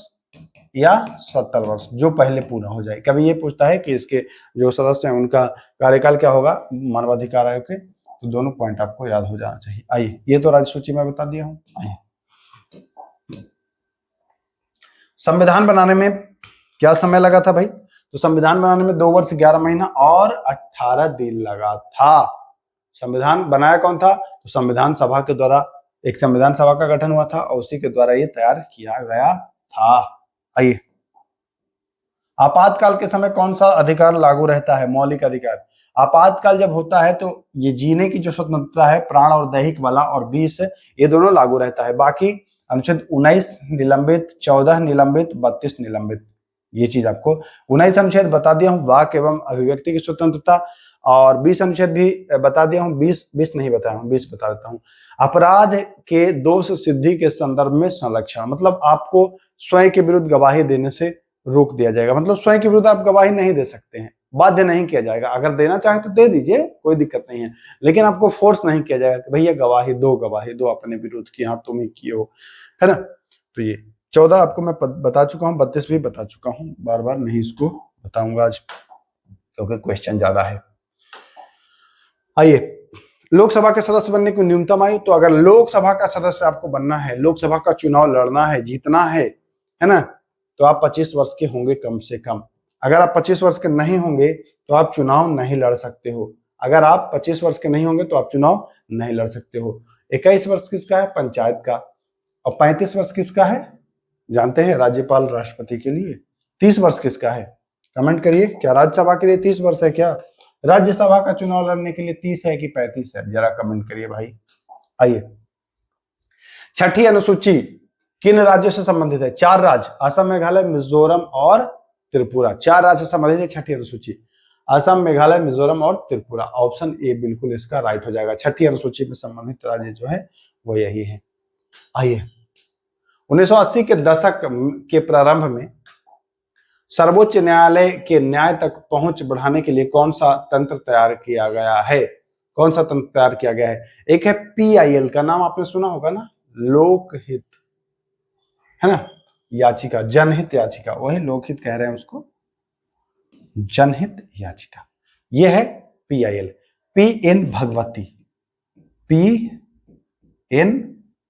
Speaker 1: या 70 वर्ष, जो पहले पूरा हो जाए। कभी ये पूछता है कि इसके जो सदस्य हैं उनका कार्यकाल क्या होगा मानवाधिकार आयोग के, तो दोनों पॉइंट आपको याद हो जाना चाहिए। आइए, ये तो राज्य सूची में बता दिया हूं। आइए, संविधान बनाने में क्या समय लगा था भाई? तो संविधान बनाने में 2 वर्ष 11 महीना और 18 दिन लगा था। संविधान बनाया कौन था? तो संविधान सभा के द्वारा एक संविधान सभा का गठन हुआ था और उसी के द्वारा ये तैयार किया गया था। आइए, आपातकाल के समय कौन सा अधिकार लागू रहता है? मौलिक अधिकार। आपातकाल जब होता है तो ये जीने की जो स्वतंत्रता है, प्राण और दैहिक वाला, और 20 ये दोनों लागू रहता है। बाकी अनुच्छेद 19 निलंबित, 14 निलंबित, 32 निलंबित। ये चीज आपको 19 अनुच्छेद बता दिया हूँ, वाक एवं अभिव्यक्ति की स्वतंत्रता, और 20 अनुच्छेद भी बता दिया हूँ। 20 नहीं बताया हूँ, 20 बता देता हूँ। अपराध के दोष सिद्धि के संदर्भ में संरक्षण, मतलब आपको स्वयं के विरुद्ध गवाही देने से रोक दिया जाएगा। मतलब स्वयं के विरुद्ध आप गवाही नहीं दे सकते हैं, बाध्य नहीं किया जाएगा। अगर देना चाहे तो दे दीजिए, कोई दिक्कत नहीं है, लेकिन आपको फोर्स नहीं किया जाएगा कि भैया गवाही दो अपने विरुद्ध की, हाँ तुम ही किए हो, है ना। तो ये 14 आपको मैं बता चुका हूँ, 32 भी बता चुका हूँ, बार बार नहीं इसको बताऊंगा आज क्योंकि क्वेश्चन ज्यादा है। आइए, लोकसभा के सदस्य बनने की न्यूनतम आयु। तो अगर लोकसभा का सदस्य आपको बनना है, लोकसभा का चुनाव लड़ना है, जीतना है ना, तो आप 25 वर्ष के होंगे कम से कम। अगर आप 25 वर्ष के नहीं होंगे तो आप चुनाव नहीं लड़ सकते हो। अगर आप 25 वर्ष के नहीं होंगे तो आप चुनाव नहीं लड़ सकते हो। 21 वर्ष किसका है? पंचायत का। और 35 वर्ष किसका है? जानते हैं, राज्यपाल राष्ट्रपति के लिए। 30 वर्ष किसका है? कमेंट करिए, क्या राज्यसभा के लिए 30 वर्ष है? क्या राज्यसभा का चुनाव लड़ने के लिए 30 है कि 35 है? जरा कमेंट करिए भाई। आइए, छठी अनुसूची किन राज्यों से संबंधित है? 4 राज्य, असम, मेघालय, मिजोरम और त्रिपुरा। 4 राज्य से संबंधित है छठी अनुसूची, असम, मेघालय, मिजोरम और त्रिपुरा। ऑप्शन ए बिल्कुल इसका राइट हो जाएगा। छठी अनुसूची में संबंधित राज्य जो है वो यही है। आइए, 1980 के दशक के प्रारंभ में सर्वोच्च न्यायालय के न्याय तक पहुंच बढ़ाने के लिए कौन सा तंत्र तैयार किया गया है? कौन सा तंत्र तैयार किया गया है? एक है PIL का नाम आपने सुना होगा ना, लोकहित, है ना, याचिका, जनहित याचिका, वही लोकहित कह रहे हैं उसको, जनहित याचिका। यह है PIL। PN Bhagwati, PN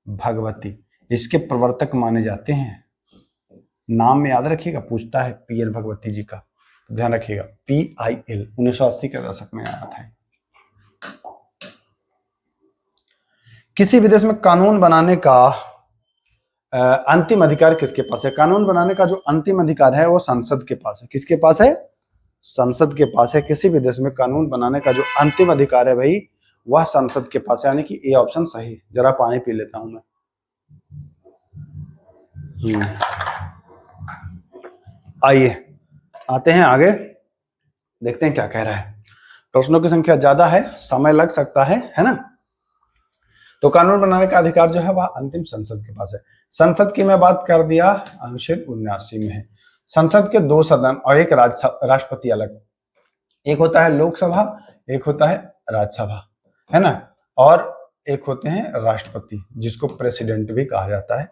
Speaker 1: Bhagwati इसके प्रवर्तक माने जाते हैं। नाम में याद रखिएगा, पूछता है PN भगवती जी का, ध्यान रखिएगा। PIL 1980 के दशक में आया था। किसी भी देश में कानून बनाने का अंतिम अधिकार किसके पास है? कानून बनाने का जो अंतिम अधिकार है वो संसद के पास है। किसके पास है? संसद के पास है। किसी भी देश में कानून बनाने का जो अंतिम अधिकार है भाई, वह संसद के पास है, यानी कि ए ऑप्शन सही। जरा पानी पी लेता हूं मैं। आइए, आते हैं आगे, देखते हैं क्या कह रहा है। प्रश्नों की संख्या ज्यादा है, समय लग सकता है ना। तो कानून बनाने का अधिकार जो है वह अंतिम संसद के पास है। संसद की मैं बात कर दिया, अनुच्छेद 79 में है। संसद के 2 सदन और एक राष्ट्रपति अलग, एक होता है लोकसभा, एक होता है राज्यसभा, है ना, और एक होते हैं राष्ट्रपति जिसको प्रेसिडेंट भी कहा जाता है।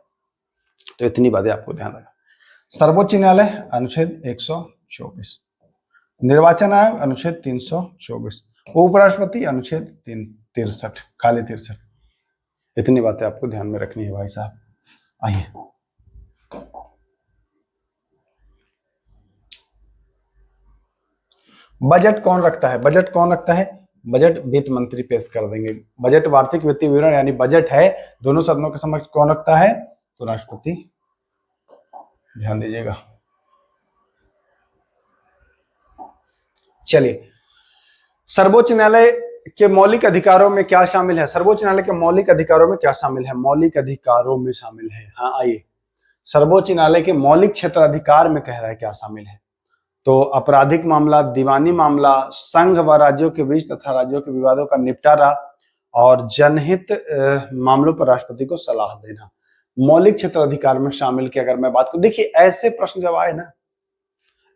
Speaker 1: तो इतनी बातें आपको ध्यान रखना। सर्वोच्च न्यायालय अनुच्छेद 124, निर्वाचन आयोग अनुच्छेद 324, उपराष्ट्रपति अनुच्छेद 63, खाली 63। इतनी बातें आपको ध्यान में रखनी है भाई साहब। आइए, बजट कौन रखता है? बजट कौन रखता है? बजट वित्त मंत्री पेश कर देंगे। बजट वार्षिक वित्तीय विवरण यानी बजट है, दोनों सदनों के समक्ष कौन रखता है? तो राष्ट्रपति। ध्यान दीजिएगा। चलिए, सर्वोच्च न्यायालय के मौलिक अधिकारों में क्या शामिल है? सर्वोच्च न्यायालय के मौलिक अधिकारों में क्या शामिल है? मौलिक अधिकारों में शामिल है, हाँ आइए, सर्वोच्च न्यायालय के मौलिक क्षेत्र अधिकार में कह रहा है क्या शामिल है? तो आपराधिक मामला, दीवानी मामला, संघ व राज्यों के बीच तथा राज्यों के विवादों का निपटारा और जनहित मामलों पर राष्ट्रपति को सलाह देना मौलिक क्षेत्र अधिकार में शामिल की अगर मैं बात करूं। देखिए ऐसे प्रश्न जब आए ना,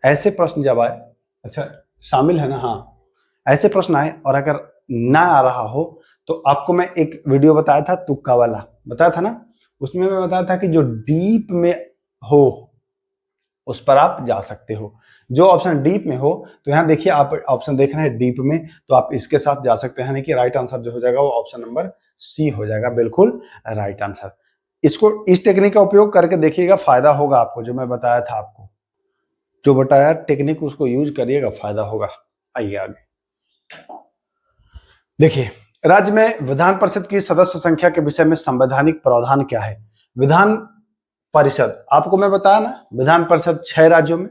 Speaker 1: ऐसे प्रश्न जब आए, अच्छा शामिल है ना, हाँ, ऐसे प्रश्न आए और अगर ना आ रहा हो तो आपको मैं एक वीडियो बताया था, तुक्का वाला बताया था ना, उसमें मैं बताया था कि जो डीप में हो उस पर आप जा सकते हो। जो ऑप्शन डीप में हो, तो यहाँ देखिए आप ऑप्शन देख रहे हैं डीप में, तो आप इसके साथ जा सकते हैं, यानी कि राइट आंसर जो हो जाएगा वो ऑप्शन नंबर सी हो जाएगा, बिल्कुल राइट आंसर। इसको, इस टेक्निक का उपयोग करके देखिएगा, फायदा होगा आपको। जो मैं बताया था आपको, जो बताया टेक्निक, उसको यूज करिएगा, फायदा होगा। आइए आगे देखिए, राज्य में विधान परिषद की सदस्य संख्या के विषय में संवैधानिक प्रावधान क्या है? विधान परिषद, आपको मैं बताया ना, विधान परिषद 6 राज्यों में,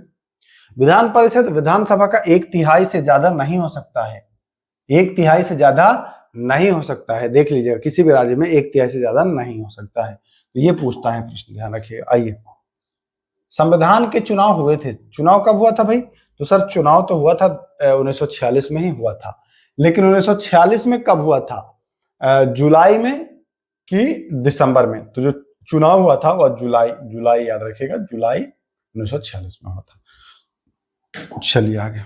Speaker 1: विधान परिषद विधानसभा का 1/3 से ज्यादा नहीं हो सकता है। 1/3 से ज्यादा नहीं हो सकता है, देख लीजिएगा, किसी भी राज्य में 1/3 से ज्यादा नहीं हो सकता है। तो ये पूछता है प्रश्न, ध्यान रखिए। आइए, संविधान के चुनाव हुए थे, चुनाव कब हुआ था भाई? तो सर चुनाव तो हुआ था 1946 में ही हुआ था, लेकिन 1946 में कब हुआ था? जुलाई में कि दिसंबर में? तो जो चुनाव हुआ था वह जुलाई याद रखिएगा, जुलाई 1946 में हुआ था। चलिए आगे,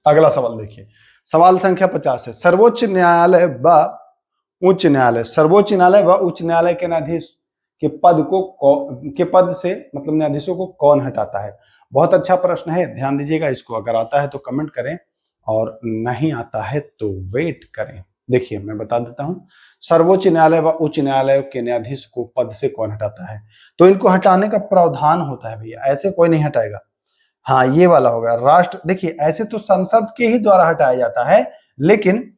Speaker 1: अगला सवाल देखिए, सवाल संख्या 50 है। सर्वोच्च न्यायालय व उच्च न्यायालय, सर्वोच्च न्यायालय व उच्च न्यायालय के न्यायाधीश के पद से मतलब न्यायाधीशों को कौन हटाता है? बहुत अच्छा प्रश्न है, ध्यान दीजिएगा इसको। अगर आता है तो कमेंट करें और नहीं आता है तो वेट करें। देखिए मैं बता देता हूं, सर्वोच्च न्यायालय व उच्च न्यायालय के न्यायाधीश को पद से कौन हटाता है? तो इनको हटाने का प्रावधान होता है भैया, ऐसे कोई नहीं हटाएगा। हाँ ये वाला होगा राष्ट्र, देखिए ऐसे तो संसद के ही द्वारा हटाया जाता है, लेकिन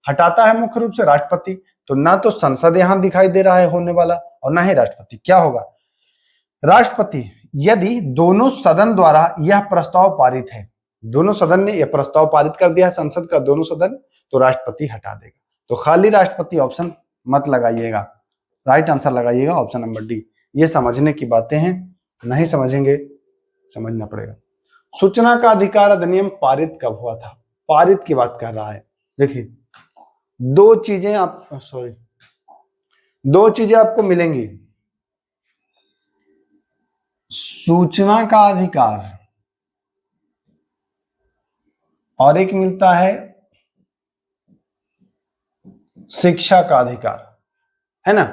Speaker 1: हटाता है मुख्य रूप से राष्ट्रपति। तो ना तो संसद यहां दिखाई दे रहा है होने वाला, और ना ही राष्ट्रपति। क्या होगा? राष्ट्रपति, यदि दोनों सदन द्वारा यह प्रस्ताव पारित है, दोनों सदन ने यह प्रस्ताव पारित कर दिया है, संसद का दोनों सदन, तो राष्ट्रपति हटा देगा। तो खाली राष्ट्रपति ऑप्शन मत लगाइएगा, राइट आंसर लगाइएगा ऑप्शन नंबर डी। ये समझने की बातें हैं, नहीं समझेंगे, समझना पड़ेगा। सूचना का अधिकार अधिनियम पारित कब हुआ था? पारित की बात कर रहा है। देखिए दो चीजें आपको मिलेंगी, सूचना का अधिकार और एक मिलता है शिक्षा का अधिकार, है ना।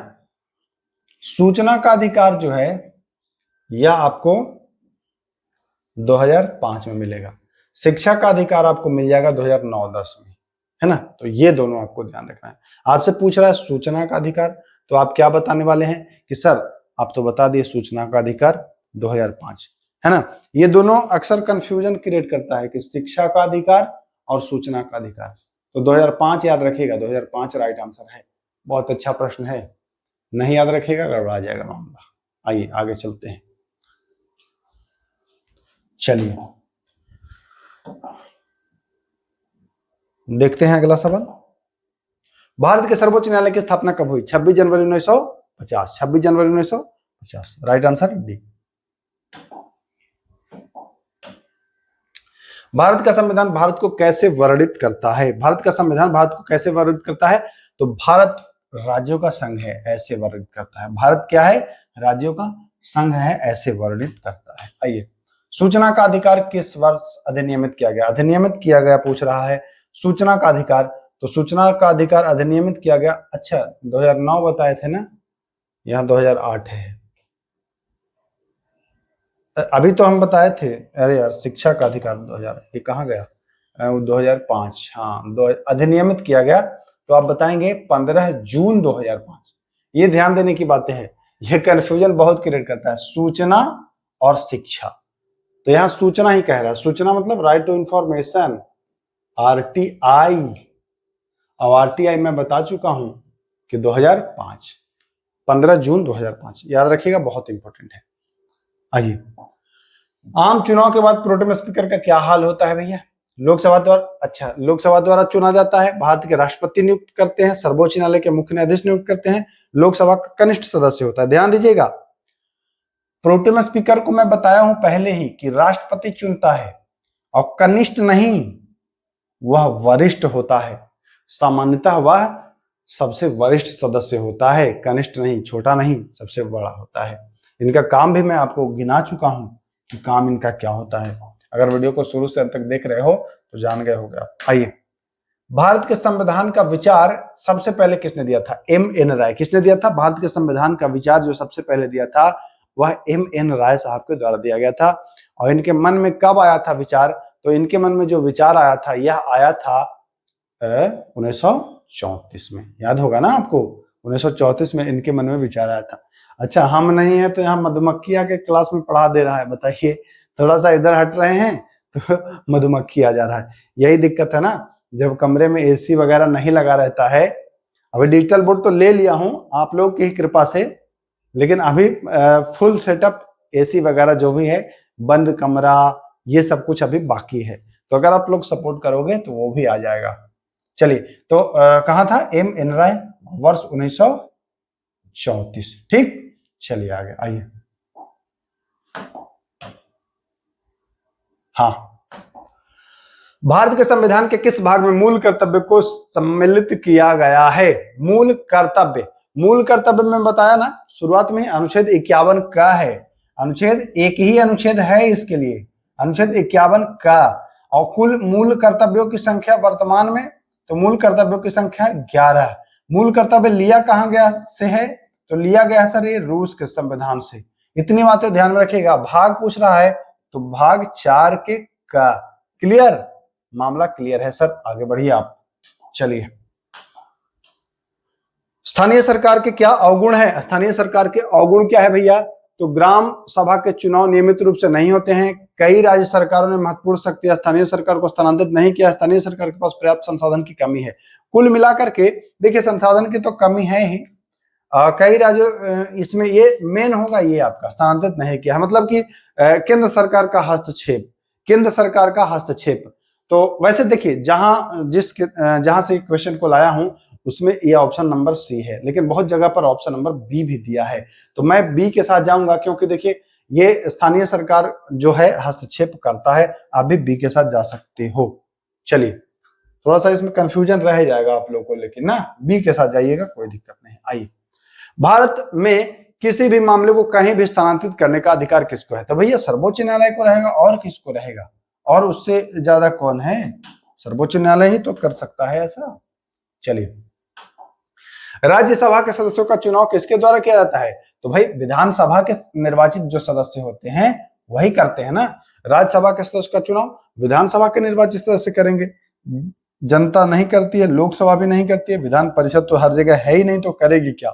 Speaker 1: सूचना का अधिकार जो है यह आपको 2005 में मिलेगा, शिक्षा का अधिकार आपको मिल जाएगा 2009-10 में, है ना। तो ये दोनों आपको ध्यान रखना है। आपसे पूछ रहा है सूचना का अधिकार, तो आप क्या बताने वाले हैं कि सर आप तो बता दिए सूचना का अधिकार 2005, है ना। ये दोनों अक्सर कंफ्यूजन क्रिएट करता है कि शिक्षा का अधिकार और सूचना का अधिकार। तो 2005 याद रखिएगा, 2005 राइट आंसर है। बहुत अच्छा प्रश्न है, नहीं याद रखिएगा गड़बड़ा जाएगा मामला। आइए आगे चलते हैं। चलिए देखते हैं अगला सवाल। भारत के सर्वोच्च न्यायालय की स्थापना कब हुई? 26 जनवरी 1950। 26 जनवरी 1950 राइट आंसर डी। भारत का संविधान भारत को कैसे वर्णित करता है? भारत का संविधान भारत को कैसे वर्णित करता है? तो भारत राज्यों का संघ है, ऐसे वर्णित करता है। भारत क्या है? राज्यों का संघ है, ऐसे वर्णित करता है। आइए, सूचना का अधिकार किस वर्ष अधिनियमित किया गया? अधिनियमित किया गया पूछ रहा है सूचना का अधिकार। तो सूचना का अधिकार अधिनियमित किया गया, अच्छा 2009 बताए थे ना, यहाँ 2008 है। अभी तो हम बताए थे, अरे यार शिक्षा का अधिकार 2000, ये कहाँ गया? 2005, हाँ अधिनियमित किया गया। तो आप बताएंगे 15 जून 2005। ये ध्यान देने की बातें हैं, ये कंफ्यूजन बहुत क्रिएट करता है, सूचना और शिक्षा। तो यहाँ सूचना ही कह रहा है, सूचना मतलब राइट टू इंफॉर्मेशन, आरटीआई। अब आरटीआई मैं बता चुका हूं कि 2005, 15 जून 2005, याद रखिएगा, बहुत इंपॉर्टेंट है। आइए, आम चुनाव के बाद प्रोटेम स्पीकर का क्या हाल होता है भैया? लोकसभा द्वारा चुना जाता है, भारत के राष्ट्रपति नियुक्त करते हैं, सर्वोच्च न्यायालय के मुख्य न्यायाधीश नियुक्त करते हैं, लोकसभा का कनिष्ठ सदस्य होता है। ध्यान दीजिएगा, प्रोटेम स्पीकर को मैं बताया हूं पहले ही कि राष्ट्रपति चुनता है, और कनिष्ठ नहीं, वह वरिष्ठ होता है। सामान्यतः वह सबसे वरिष्ठ सदस्य होता है, कनिष्ठ नहीं, छोटा नहीं, सबसे बड़ा होता है। इनका काम भी मैं आपको गिना चुका हूं कि काम इनका क्या होता है। अगर वीडियो को शुरू से अंत तक देख रहे हो तो जान गए होगे आप। आइए, भारत के संविधान का विचार सबसे पहले किसने दिया था? M.N. राय। किसने दिया था? भारत के संविधान का विचार जो सबसे पहले दिया था वह M.N. राय साहब के द्वारा दिया गया था। और इनके मन में कब आया था विचार? तो इनके मन में जो विचार आया था, यह आया था 1934 में। याद होगा ना आपको, 1934 में इनके मन में विचार आया था। अच्छा, हम नहीं है तो यहाँ मधुमक्खी आके क्लास में पढ़ा दे रहा है, बताइए। थोड़ा सा इधर हट रहे हैं तो मधुमक्खी आ जा रहा है। यही दिक्कत है ना, जब कमरे में एसी वगैरह नहीं लगा रहता है। अभी डिजिटल बोर्ड तो ले लिया हूं आप लोग की कृपा से, लेकिन अभी फुल सेटअप एसी वगैरह जो भी है, बंद कमरा, ये सब कुछ अभी बाकी है। तो अगर आप लोग सपोर्ट करोगे तो वो भी आ जाएगा। चलिए, तो कहाँ था? M.N. राय, वर्ष 1934। ठीक, चलिए आगे आइए। हाँ, भारत के संविधान के किस भाग में मूल कर्तव्य को सम्मिलित किया गया है? मूल कर्तव्य में बताया ना शुरुआत में, अनुच्छेद 51 का है। अनुच्छेद एक ही अनुच्छेद है इसके लिए, अनुच्छेद 51 का। और कुल मूल कर्तव्यों की संख्या वर्तमान में, तो मूल कर्तव्यों की संख्या 11। मूल कर्तव्य लिया कहां गया से है? तो लिया गया सर ये रूस के संविधान से। इतनी बातें ध्यान में रखिएगा। भाग पूछ रहा है तो भाग 4 के का। क्लियर? मामला क्लियर है सर, आगे बढ़िए आप। चलिए, स्थानीय सरकार के क्या अवगुण है? स्थानीय सरकार के अवगुण क्या है भैया? तो ग्राम सभा के चुनाव नियमित रूप से नहीं होते हैं। कई राज्य सरकारों ने महत्वपूर्ण शक्ति स्थानीय सरकार को स्थानांतरित नहीं किया। स्थानीय सरकार के पास पर्याप्त संसाधन की कमी है। कुल मिलाकर के देखिए, संसाधन की तो कमी है ही। कई राज्य इसमें ये मेन होगा, ये आपका स्थानांतरित नहीं किया, मतलब कि केंद्र सरकार का हस्तक्षेप। तो वैसे देखिए, जहां से क्वेश्चन को लाया हूं उसमें ये ऑप्शन नंबर सी है, लेकिन बहुत जगह पर ऑप्शन नंबर बी भी दिया है। तो मैं बी के साथ जाऊंगा, क्योंकि देखिए ये स्थानीय सरकार जो है हस्तक्षेप करता है। आप भी बी के साथ जा सकते हो। चलिए, थोड़ा सा इसमें कंफ्यूजन रह जाएगा आप लोगों को, लेकिन ना बी के साथ जाइएगा, कोई दिक्कत नहीं। आइए, भारत में किसी भी मामले को कहीं भी स्थानांतरित करने का अधिकार किसको है? तो भैया सर्वोच्च न्यायालय को रहेगा, और किसको रहेगा? और उससे ज्यादा कौन है? सर्वोच्च न्यायालय ही तो कर सकता है ऐसा। चलिए, राज्यसभा के सदस्यों का चुनाव किसके द्वारा किया जाता है? तो भाई विधानसभा के निर्वाचित जो सदस्य होते हैं वही करते हैं ना। राज्यसभा के सदस्य का चुनाव विधानसभा के निर्वाचित सदस्य करेंगे। जनता नहीं करती है, लोकसभा भी नहीं करती है, विधान परिषद तो हर जगह है ही नहीं, तो करेगी क्या?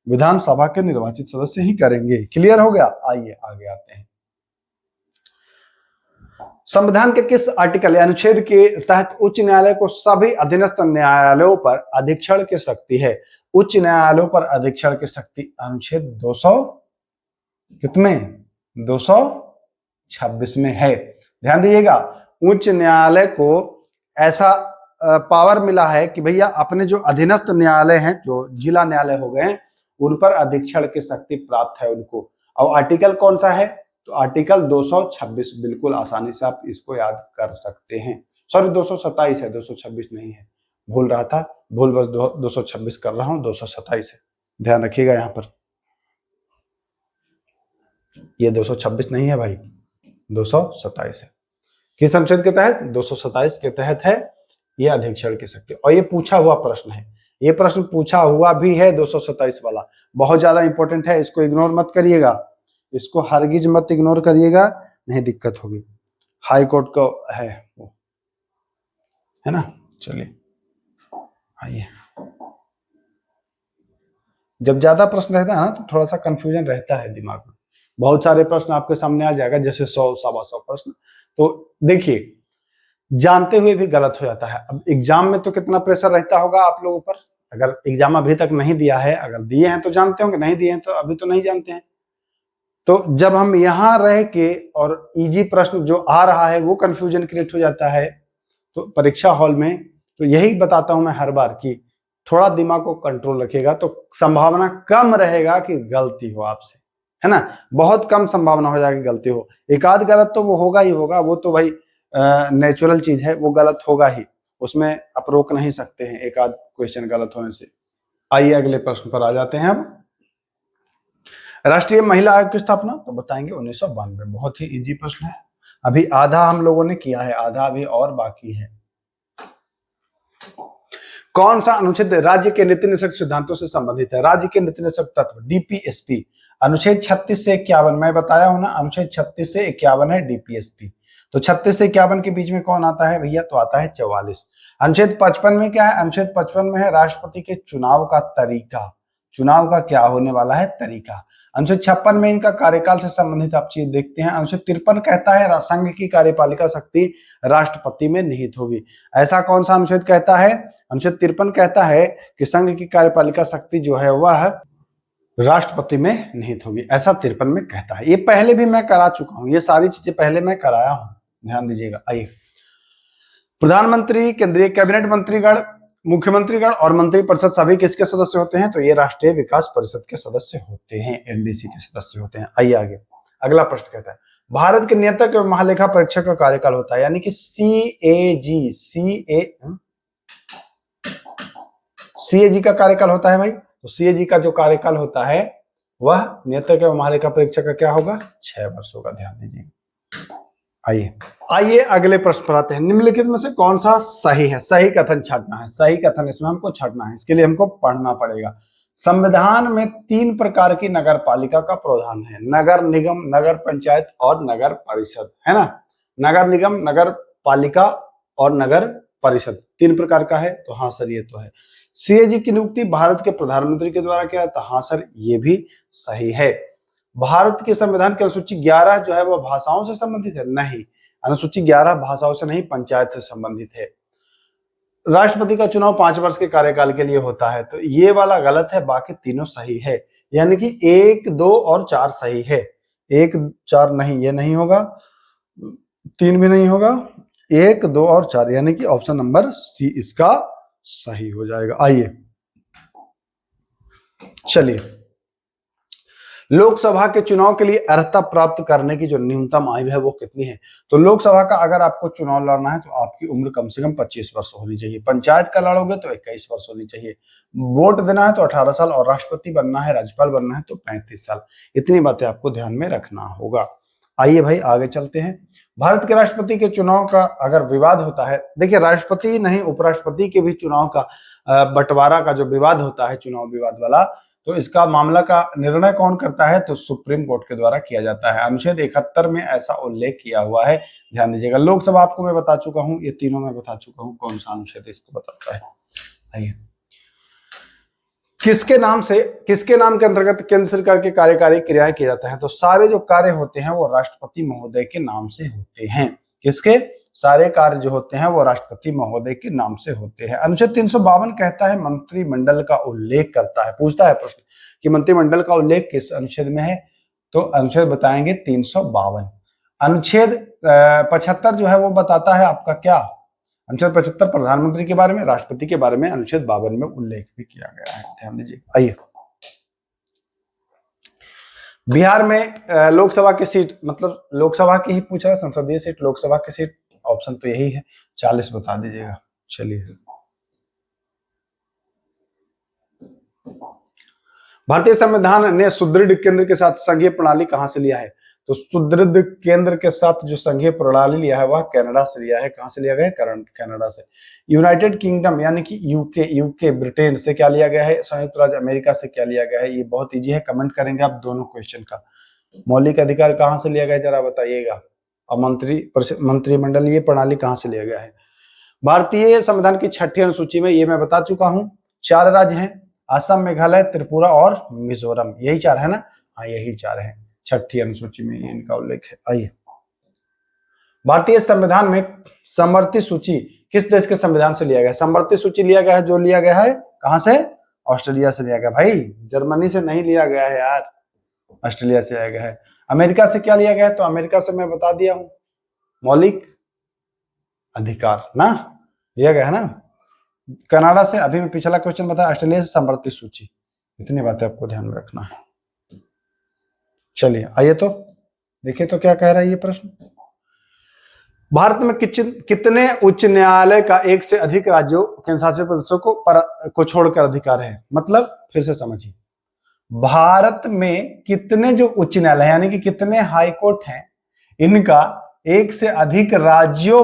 Speaker 1: विधानसभा के निर्वाचित सदस्य ही करेंगे। क्लियर हो गया? आइए आगे आते हैं। संविधान के किस आर्टिकल या अनुच्छेद के तहत उच्च न्यायालय को सभी अधीनस्थ न्यायालयों पर अधीक्षण की शक्ति है? उच्च न्यायालयों पर अधीक्षण की शक्ति अनुच्छेद 200 कितने? 226 में है। ध्यान दीजिएगा, उच्च न्यायालय को ऐसा पावर मिला है कि भैया अपने जो अधीनस्थ न्यायालय हैं, जो जिला न्यायालय हो गए, उन पर अधीक्षण की शक्ति प्राप्त है उनको। और आर्टिकल कौन सा है? तो आर्टिकल 226, बिल्कुल आसानी से आप इसको याद कर सकते हैं। सॉरी, 227 है, 226 नहीं है, भूल रहा था, भूल बस 226 कर रहा हूं, 227 है। ध्यान रखिएगा, यहां पर ये 226 नहीं है भाई, 227 है। किस अनुच्छेद के तहत? 227 के तहत है ये अधीक्षण की शक्ति। और ये पूछा हुआ प्रश्न है, ये प्रश्न पूछा हुआ भी है 227 वाला, बहुत ज्यादा इंपॉर्टेंट है, इसको इग्नोर मत करिएगा, इसको हरगिज मत इग्नोर करिएगा, नहीं दिक्कत होगी। हाई कोर्ट को है वो, है ना। चलिए आइए, जब ज्यादा प्रश्न रहता है ना तो थोड़ा सा कंफ्यूजन रहता है दिमाग में, बहुत सारे प्रश्न आपके सामने आ जाएगा, जैसे 100 सवा 100 प्रश्न। तो देखिए, जानते हुए भी गलत हो जाता है। अब एग्जाम में तो कितना प्रेशर रहता होगा आप लोगों पर। अगर एग्जाम अभी तक नहीं दिया है, अगर दिए हैं तो जानते होंगे, नहीं दिए हैं तो अभी तो नहीं जानते हैं। तो जब हम यहाँ रह के और इजी प्रश्न जो आ रहा है वो कंफ्यूजन क्रिएट हो जाता है। तो परीक्षा हॉल में तो यही बताता हूं मैं हर बार कि थोड़ा दिमाग को कंट्रोल रखिएगा, तो संभावना कम रहेगा कि गलती हो आपसे, है ना। बहुत कम संभावना हो जाएगी गलती हो। एक आध गलत तो वो होगा ही होगा, वो तो भाई नेचुरल चीज है, वो गलत होगा ही, उसमें आप रोक नहीं सकते हैं एक आध क्वेश्चन गलत होने से। आइए अगले प्रश्न पर आ जाते हैं। अब राष्ट्रीय महिला आयोग की स्थापना तो बताएंगे 1992। बहुत ही इजी प्रश्न है। अभी आधा हम लोगों ने किया है, आधा अभी और बाकी है। कौन सा अनुच्छेद राज्य के नीति निषेध सिद्धांतों से संबंधित है? राज्य के नीति निषेध तत्व डीपीएसपी अनुच्छेद 36 से 51, मैं बताया हूं ना, अनुच्छेद 36 से 51 है डीपीएसपी। तो 36 से 51 के बीच में कौन आता है भैया? तो आता है 44। अनुच्छेद 55 में क्या है? अनुच्छेद 55 में है राष्ट्रपति के चुनाव का तरीका, चुनाव का क्या होने वाला है तरीका। अनुच्छेद 56 में इनका कार्यकाल से संबंधित आप चीज देखते हैं। अनुच्छेद 53 कहता है संघ की कार्यपालिका शक्ति राष्ट्रपति में निहित होगी। ऐसा कौन सा अनुच्छेद कहता है? अनुच्छेद 53 कहता है कि संघ की कार्यपालिका शक्ति जो है वह राष्ट्रपति में निहित होगी, ऐसा 53 में कहता है। ये पहले भी मैं करा चुका हूं, ये सारी चीजें पहले मैं कराया हूं, ध्यान दीजिएगा। आइए, प्रधानमंत्री, केंद्रीय कैबिनेट मंत्रीगण, मुख्यमंत्रीगण और मंत्रिपरिषद सभी किसके सदस्य होते हैं? तो ये राष्ट्रीय विकास परिषद के सदस्य होते हैं, एनडीसी के सदस्य होते हैं। आइए आगे, अगला प्रश्न कहता है भारत के नियंत्रक एवं महालेखा परीक्षक का कार्यकाल होता है, यानी कि सीएजी का कार्यकाल होता है भाई। तो सीएजी का जो कार्यकाल होता है वह नियंत्रक एवं महालेखा परीक्षक का क्या होगा? 6 वर्ष होगा, ध्यान दीजिए। आइए अगले प्रश्न पर आते हैं। निम्नलिखित में से कौन सा सही है? सही कथन छांटना है, सही कथन इसमें हमको छांटना है, इसके लिए हमको पढ़ना पड़ेगा। संविधान में 3 प्रकार की नगर पालिका का प्रावधान है, नगर निगम, नगर पंचायत और नगर परिषद, है ना। नगर निगम, नगर पालिका और नगर परिषद 3 प्रकार का है। तो हाँ सर ये तो है। सीएजी की नियुक्ति भारत के प्रधानमंत्री के द्वारा किया, तो हाँ सर ये भी सही है। भारत के संविधान की अनुसूची 11 जो है वो भाषाओं से संबंधित है, नहीं, अनुसूची 11 भाषाओं से नहीं, पंचायत से संबंधित है। राष्ट्रपति का चुनाव 5 वर्ष के कार्यकाल के लिए होता है, तो ये वाला गलत है, बाकी तीनों सही है, यानी कि 1, 2 और 4 सही है। 1, 4 नहीं, ये नहीं होगा, 3 भी नहीं होगा, 1, 2 और 4, यानी कि ऑप्शन नंबर सी इसका सही हो जाएगा। आइए चलिए, लोकसभा के चुनाव के लिए अर्हता प्राप्त करने की जो न्यूनतम आयु है वो कितनी है? तो लोकसभा का अगर आपको चुनाव लड़ना है तो आपकी उम्र कम से कम 25 वर्ष होनी चाहिए। पंचायत का लड़ोगे तो 21 वर्ष होनी चाहिए। वोट देना है तो 18 साल, और राष्ट्रपति बनना है, राज्यपाल बनना है तो 35 साल। इतनी बातें आपको ध्यान में रखना होगा। आइए भाई आगे चलते हैं। भारत के राष्ट्रपति के चुनाव का अगर विवाद होता है, देखिए राष्ट्रपति नहीं उपराष्ट्रपति के भी चुनाव का बंटवारा का जो विवाद होता है, चुनाव विवाद वाला, तो इसका मामला का निर्णय कौन करता है? तो सुप्रीम कोर्ट के द्वारा किया जाता है। अनुच्छेद 71 में ऐसा उल्लेख किया हुआ है, ध्यान दीजिएगा। लोकसभा आपको मैं बता चुका हूं, ये तीनों मैं बता चुका हूं कौन सा अनुच्छेद इसको बताता है। आइए, किसके नाम के अंतर्गत केंद्र सरकार के कार्यकारी क्रियाएं किए जाते हैं? तो सारे जो कार्य होते हैं वो राष्ट्रपति महोदय के नाम से होते हैं। किसके? सारे कार्य जो होते हैं वो राष्ट्रपति महोदय के नाम से होते हैं। अनुच्छेद 352 कहता है मंत्रिमंडल का उल्लेख करता है, पूछता है प्रश्न कि मंत्रिमंडल का उल्लेख किस अनुच्छेद में है? तो अनुच्छेद बताएंगे 352। अनुच्छेद 75 जो है वो बताता है आपका क्या? अनुच्छेद 75 प्रधानमंत्री के बारे में, राष्ट्रपति के बारे में अनुच्छेद 52 में उल्लेख भी किया गया है, ध्यान दीजिए। आइए, बिहार में लोकसभा की सीट, मतलब लोकसभा की ही पूछ रहा है, संसदीय सीट, लोकसभा की सीट, ऑप्शन तो यही है, 40 बता दीजिएगा। चलिए, भारतीय संविधान ने सुदृढ़ केंद्र के साथ संघीय प्रणाली कहां से लिया है? तो सुदृढ़ केंद्र के साथ जो संघीय प्रणाली लिया है वह कनाडा से लिया है। कहां से लिया गया? कनाडा से। यूनाइटेड किंगडम यानी कि यूके ब्रिटेन से क्या लिया गया है? संयुक्त राज्य अमेरिका से क्या लिया गया है? ये बहुत इजी है, कमेंट करेंगे आप दोनों क्वेश्चन का। मौलिक अधिकार कहां से लिया गया जरा बताइएगा, और मंत्रिमंडल ये प्रणाली कहां से लिया गया है? भारतीय संविधान की 6ठी अनुसूची में, ये मैं बता चुका हूं, 4 राज्य हैं, असम, मेघालय, त्रिपुरा और मिजोरम, यही 4 है ना? हाँ यही 4 है। 6ठी अनुसूची में ये इनका उल्लेख है। आइए, भारतीय संविधान में समवर्ती सूची किस देश के संविधान से लिया गया है? समवर्ती सूची लिया गया है, जो लिया गया है कहां से? ऑस्ट्रेलिया से लिया गया। भाई जर्मनी से नहीं लिया गया है यार, ऑस्ट्रेलिया से लिया गया है। अमेरिका से क्या लिया गया है? तो अमेरिका से मैं बता दिया हूं, मौलिक अधिकार ना लिया गया है ना। कनाडा से, अभी मैं पिछला क्वेश्चन बताया, ऑस्ट्रेलिया से समवर्ती सूची। इतनी बातें आपको ध्यान में रखना है। चलिए आइए तो देखिए तो क्या कह रहा है ये प्रश्न। भारत में कितने उच्च न्यायालय का एक से अधिक राज्यों केंद्र शासित प्रदेशों को छोड़कर अधिकार है? मतलब फिर से समझिए, भारत में कितने जो उच्च न्यायालय यानी कि कितने हाई कोर्ट हैं, इनका एक से अधिक राज्यों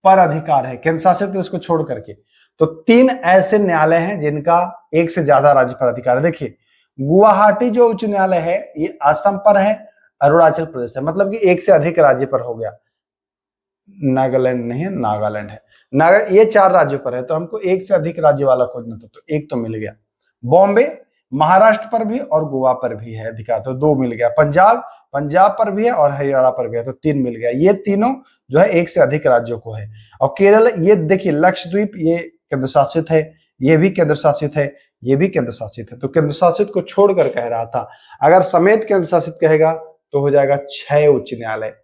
Speaker 1: पर अधिकार है केंद्र शासित प्रदेश को छोड़ करके। तो 3 ऐसे न्यायालय हैं जिनका एक से ज्यादा राज्य पर अधिकार है। देखिए, गुवाहाटी जो उच्च न्यायालय है ये असम पर है, अरुणाचल प्रदेश है, मतलब कि एक से अधिक राज्य पर हो गया। नागालैंड नहीं है, नागालैंड है। ये 4 राज्यों पर है, तो हमको एक से अधिक राज्य वाला खोजना था, तो एक तो मिल गया। बॉम्बे महाराष्ट्र पर भी और गोवा पर भी है अधिकार, तो 2 मिल गया। पंजाब पर भी है और हरियाणा पर भी है, तो 3 मिल गया। ये तीनों जो है एक से अधिक राज्यों को है। और केरल, ये देखिए लक्षद्वीप ये केंद्र शासित है, ये भी केंद्र शासित है, ये भी केंद्र शासित है। तो केंद्र शासित को छोड़कर कह रहा था, अगर समेत केंद्र शासित कहेगा तो हो जाएगा 6 उच्च न्यायालय,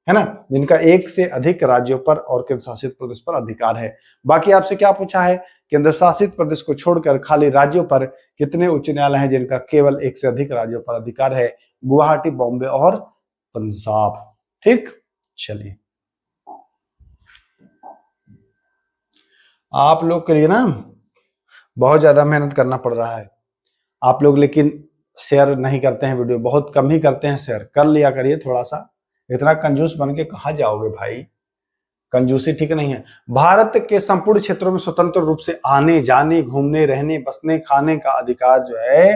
Speaker 1: है ना, जिनका एक से अधिक राज्यों पर और केंद्र शासित प्रदेश पर अधिकार है। बाकी आपसे क्या पूछा है? केंद्र शासित प्रदेश को छोड़कर खाली राज्यों पर कितने उच्च न्यायालय हैं जिनका केवल एक से अधिक राज्यों पर अधिकार है? गुवाहाटी, बॉम्बे और पंजाब। ठीक, चलिए आप लोग के लिए ना बहुत ज्यादा मेहनत करना पड़ रहा है। आप लोग लेकिन शेयर नहीं करते हैं, वीडियो बहुत कम ही करते हैं। शेयर कर लिया करिए थोड़ा सा, इतना कंजूस बन के कहां जाओगे भाई, कंजूसी ठीक नहीं है। भारत के संपूर्ण क्षेत्रों में स्वतंत्र रूप से आने जाने, घूमने, रहने, बसने, खाने का अधिकार जो है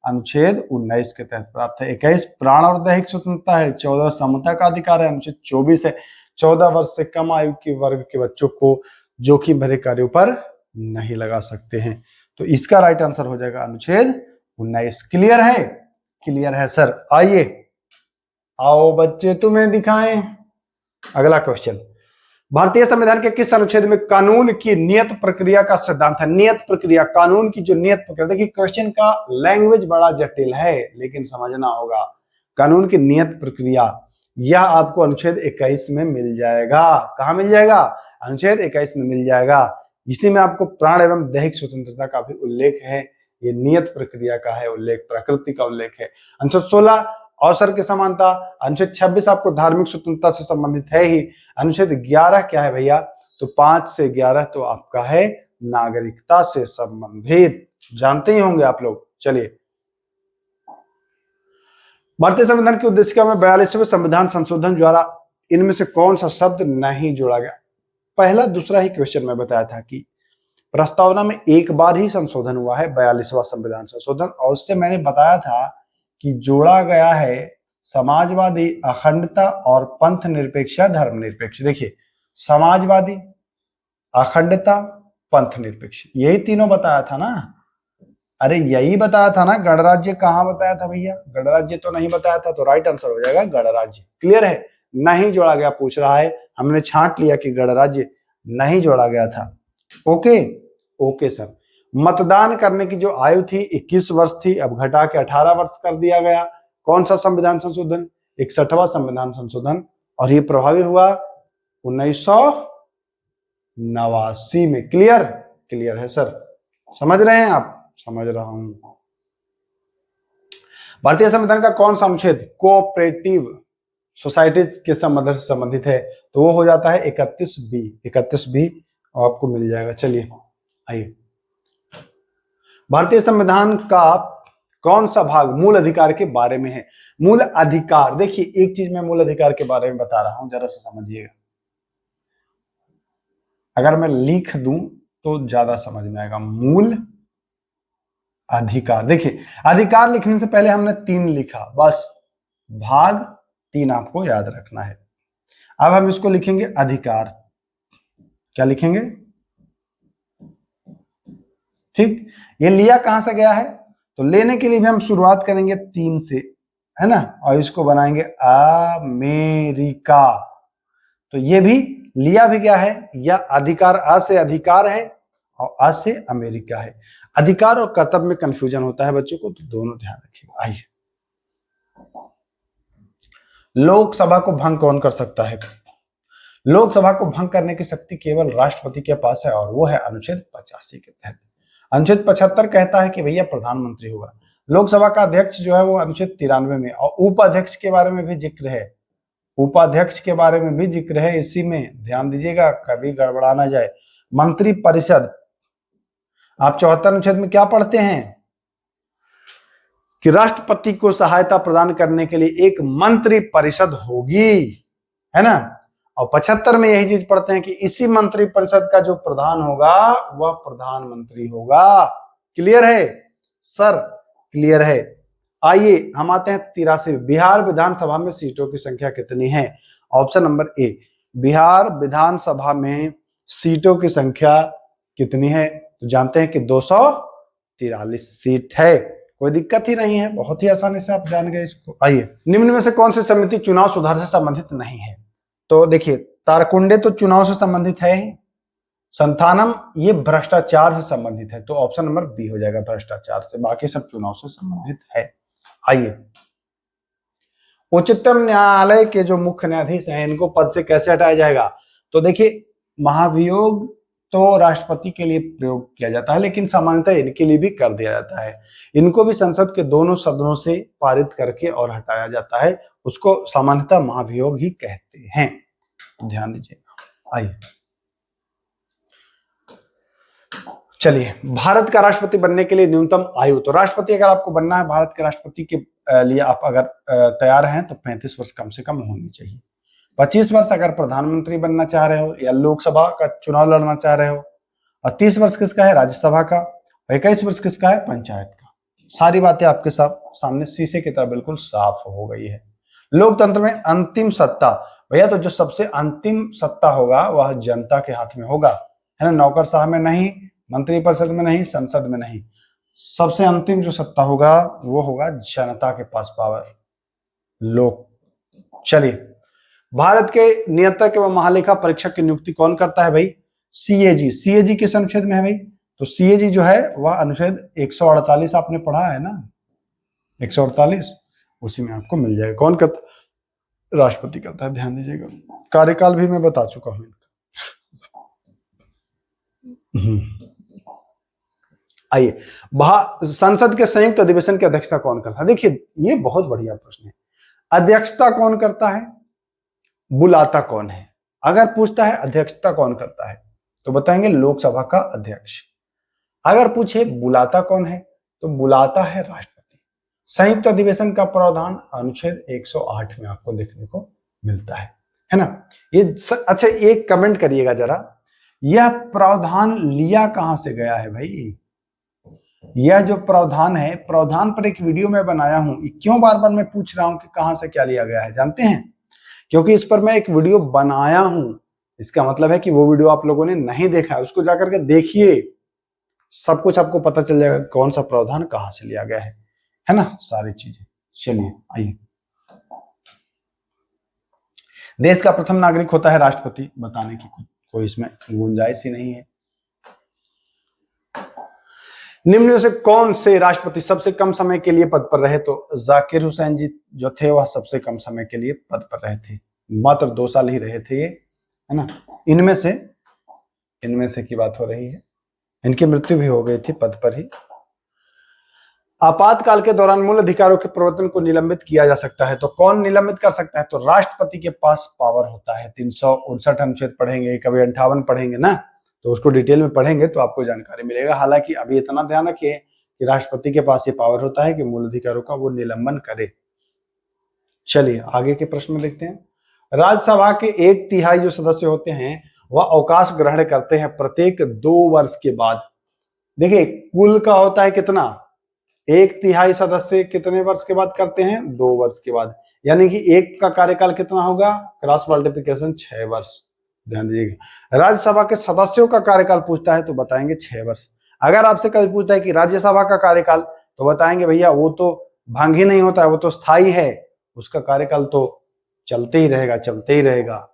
Speaker 1: अनुच्छेद 19 के तहत प्राप्त है। 21 प्राण और दैहिक स्वतंत्रता है। 14 समता का अधिकार है। अनुच्छेद 24 है 14 वर्ष से कम आयु के वर्ग के बच्चों को जोखिम भरे कार्यों पर नहीं लगा सकते हैं। तो इसका राइट आंसर हो जाएगा अनुच्छेद 19। क्लियर है? क्लियर है सर। आइए, आओ बच्चे तुम्हें दिखाएं अगला क्वेश्चन। भारतीय संविधान के किस अनुच्छेद में कानून की नियत प्रक्रिया का सिद्धांत है? नियत प्रक्रिया, कानून की जो नियत प्रक्रिया, देखिए क्वेश्चन का लैंग्वेज बड़ा जटिल है लेकिन समझना होगा। कानून की नियत प्रक्रिया यह आपको अनुच्छेद 21 में मिल जाएगा। कहां मिल जाएगा? अनुच्छेद 21 में मिल जाएगा। इसी में आपको प्राण एवं दैहिक स्वतंत्रता का भी उल्लेख है। ये नियत प्रक्रिया का है उल्लेख, प्रकृति का उल्लेख है। अनुच्छेद 16 अवसर की समानता। अनुच्छेद 26 आपको धार्मिक स्वतंत्रता से संबंधित है ही। अनुच्छेद 11 क्या है भैया? तो 5 से 11 तो आपका है नागरिकता से संबंधित, जानते ही होंगे आप लोग। चलिए, भारतीय संविधान के उद्देशिका में 42वें संविधान संशोधन द्वारा इनमें से कौन सा शब्द नहीं जोड़ा गया? पहला दूसरा ही क्वेश्चन में बताया था कि प्रस्तावना में एक बार ही संशोधन हुआ है, 42वां संविधान संशोधन, और उससे मैंने बताया था कि जोड़ा गया है समाजवादी, अखंडता और पंथ निरपेक्ष या धर्मनिरपेक्ष। देखिए, समाजवादी, अखंडता, पंथ निरपेक्ष, यही तीनों बताया था ना। अरे यही बताया था ना। गणराज्य कहाँ बताया था भैया? गणराज्य तो नहीं बताया था, तो राइट आंसर हो जाएगा गणराज्य। क्लियर है? नहीं जोड़ा गया पूछ रहा है, हमने छांट लिया कि गणराज्य नहीं जोड़ा गया था। Okay okay sir. मतदान करने की जो आयु थी 21 वर्ष थी, अब घटा के 18 वर्ष कर दिया गया। कौन सा संविधान संशोधन? 61वां संविधान संशोधन, और ये प्रभावी हुआ 1989 में। क्लियर? क्लियर है सर। समझ रहे हैं आप? समझ रहा हूं। भारतीय संविधान का कौन सा अनुच्छेद कोऑपरेटिव सोसाइटीज के संबंध से संबंधित है? तो वो हो जाता है 31B। 31B आपको मिल जाएगा। चलिए आइए, भारतीय संविधान का कौन सा भाग मूल अधिकार के बारे में है? मूल अधिकार, देखिए एक चीज मैं मूल अधिकार के बारे में बता रहा हूं, जरा सा समझिएगा। अगर मैं लिख दूं तो ज्यादा समझ में आएगा। मूल अधिकार, देखिए अधिकार लिखने से पहले हमने 3 लिखा, बस भाग 3 आपको याद रखना है। अब हम इसको लिखेंगे अधिकार। क्या लिखेंगे? ठीक, ये लिया कहां से गया है? तो लेने के लिए भी हम शुरुआत करेंगे 3 से। है ना, और इसको बनाएंगे अमेरिका। तो ये भी लिया भी क्या है, या अधिकार, अ से अधिकार है और अ से अमेरिका है। अधिकार और कर्तव्य में कंफ्यूजन होता है बच्चों को, तो दोनों ध्यान रखिएगा। आइए, लोकसभा को भंग कौन कर सकता है? लोकसभा को भंग करने की शक्ति केवल राष्ट्रपति के पास है, और वो है अनुच्छेद 85 के तहत। अनुच्छेद 75 कहता है कि भैया प्रधानमंत्री होगा। लोकसभा का अध्यक्ष जो है वो अनुच्छेद 93 में, और उपाध्यक्ष के बारे में भी जिक्र है, उपाध्यक्ष के बारे में भी जिक्र है इसी में, ध्यान दीजिएगा कभी गड़बड़ा ना जाए। मंत्री परिषद, आप 74 अनुच्छेद में क्या पढ़ते हैं कि राष्ट्रपति को सहायता प्रदान करने के लिए एक मंत्री परिषद होगी, है ना। और 75 में यही चीज पढ़ते हैं कि इसी मंत्री परिषद का जो प्रधान होगा वह प्रधानमंत्री होगा। क्लियर है सर? क्लियर है। आइए हम आते हैं 83। बिहार विधानसभा में सीटों की संख्या कितनी है? ऑप्शन नंबर ए, बिहार विधानसभा में सीटों की संख्या कितनी है? तो जानते हैं कि 243 सीट है, कोई दिक्कत ही नहीं है, बहुत ही आसानी से आप जान गए इसको। आइए, निम्न में से कौन सी समिति चुनाव सुधार से संबंधित नहीं है? तो देखिए, तारकुंडे तो चुनाव से संबंधित है ही, संथानम ये भ्रष्टाचार से संबंधित है, तो ऑप्शन नंबर बी हो जाएगा भ्रष्टाचार से, बाकी सब चुनाव से संबंधित है। आइए, उच्चतम न्यायालय के जो मुख्य न्यायाधीश हैं इनको पद से कैसे हटाया जाएगा? तो देखिए, महाभियोग तो राष्ट्रपति के लिए प्रयोग किया जाता है, लेकिन सामान्यतः इनके लिए भी कर दिया जाता है। इनको भी संसद के दोनों सदनों से पारित करके और हटाया जाता है, उसको सामान्यतः महाभियोग ही कहते हैं, ध्यान दीजिएगा। आइए, चलिए, भारत का राष्ट्रपति बनने के लिए न्यूनतम आयु, तो राष्ट्रपति अगर आपको बनना है भारत के राष्ट्रपति के लिए आप अगर तैयार हैं तो 35 वर्ष कम से कम होनी चाहिए। 25 वर्ष अगर प्रधानमंत्री बनना चाह रहे हो या लोकसभा का चुनाव लड़ना चाह रहे हो, और 30 वर्ष किसका है? राज्यसभा का, 21 वर्ष किसका है? पंचायत का। सारी बातें आपके सामने शीशे की तरह बिल्कुल साफ हो गई है। लोकतंत्र में अंतिम सत्ता, भैया तो जो सबसे अंतिम सत्ता होगा वह जनता के हाथ में होगा, है ना। नौकरशाह में नहीं, मंत्रिपरिषद में नहीं, संसद में नहीं, सबसे अंतिम जो सत्ता होगा वो होगा जनता के पास पावर, लोक। चलिए, भारत के नियंत्रक एवं महालेखा परीक्षक की नियुक्ति कौन करता है भाई? सीएजी। सीएजी किस अनुच्छेद में है भाई? तो सीएजी जो है वह अनुच्छेद 148 आपने पढ़ा है ना, 148, उसी में आपको मिल जाएगा। कौन करता? राष्ट्रपति करता है, ध्यान दीजिएगा। कार्यकाल भी मैं बता चुका हूं इनका। आइए, संसद के संयुक्त अधिवेशन की अध्यक्षता कौन करता है? देखिए, ये बहुत बढ़िया प्रश्न है। अध्यक्षता कौन करता है? बुलाता कौन है? अगर पूछता है अध्यक्षता कौन करता है तो बताएंगे लोकसभा का अध्यक्ष। अगर पूछे बुलाता कौन है तो बुलाता है राष्ट्रपति। संयुक्त अधिवेशन का प्रावधान अनुच्छेद 108 में आपको देखने को मिलता है ना। ये अच्छा, एक कमेंट करिएगा जरा, यह प्रावधान लिया कहां से गया है भाई? यह जो प्रावधान है, प्रावधान पर एक वीडियो में बनाया हूं। क्यों बार बार मैं पूछ रहा हूं कि कहां से क्या लिया गया है? जानते हैं, क्योंकि इस पर मैं एक वीडियो बनाया हूं। इसका मतलब है कि वो वीडियो आप लोगों ने नहीं देखा है, उसको जाकर के देखिए, सब कुछ आपको पता चल जाएगा कौन सा प्रावधान कहां से लिया गया है ना, सारी चीजें। चलिए, आइए, देश का प्रथम नागरिक होता है राष्ट्रपति, बताने की कोई इसमें गुंजाइश ही नहीं है। निम्न में से कौन से राष्ट्रपति सबसे कम समय के लिए पद पर रहे? तो जाकिर हुसैन जी जो थे वह सबसे कम समय के लिए पद पर रहे थे, मात्र 2 साल ही रहे थे ये, है ना। इनमें से की बात हो रही है, इनकी मृत्यु भी हो गई थी पद पर ही। आपातकाल के दौरान मूल अधिकारों के प्रवर्तन को निलंबित किया जा सकता है, तो कौन निलंबित कर सकता है? तो राष्ट्रपति के पास पावर होता है। 359 अनुच्छेद पढ़ेंगे, कभी 58 पढ़ेंगे ना, तो उसको डिटेल में पढ़ेंगे तो आपको जानकारी मिलेगा। हालांकि अभी इतना ध्यान रखिए कि राष्ट्रपति के पास ये पावर होता है कि मूल अधिकारों का वो निलंबन करे। चलिए, आगे के प्रश्न में देखते हैं। राज्यसभा के 1/3 जो सदस्य होते हैं वह अवकाश ग्रहण करते हैं प्रत्येक 2 वर्ष के बाद। देखिए, कुल का होता है कितना? 1/3 सदस्य कितने वर्ष के बाद करते हैं? 2 वर्ष के बाद, यानी कि एक का कार्यकाल कितना होगा? क्रॉस मल्टीप्लिकेशन 6 वर्ष, ध्यान दीजिएगा। राज्यसभा के सदस्यों का कार्यकाल पूछता है तो बताएंगे 6 वर्ष। अगर आपसे कभी पूछता है कि राज्यसभा का कार्यकाल, तो बताएंगे भैया वो तो भंग ही नहीं होता है, वो तो स्थायी है, उसका कार्यकाल तो चलते ही रहेगा, चलते ही रहेगा।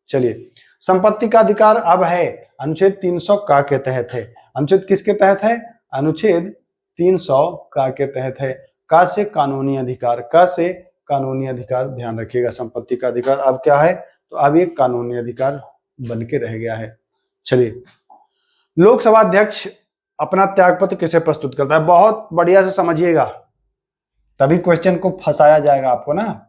Speaker 1: चलिए, संपत्ति का अधिकार अब है अनुच्छेद 300 का के तहत है। अनुच्छेद किसके तहत है? अनुच्छेद 300 का के तहत है। का से कानूनी अधिकार, का से कानूनी अधिकार, ध्यान रखिएगा। संपत्ति का अधिकार अब क्या है? तो अब ये कानूनी अधिकार बन के रह गया है। चलिए, लोकसभा अध्यक्ष अपना त्यागपत्र किसे प्रस्तुत करता है? बहुत बढ़िया से समझिएगा, तभी क्वेश्चन को फंसाया जाएगा आपको ना।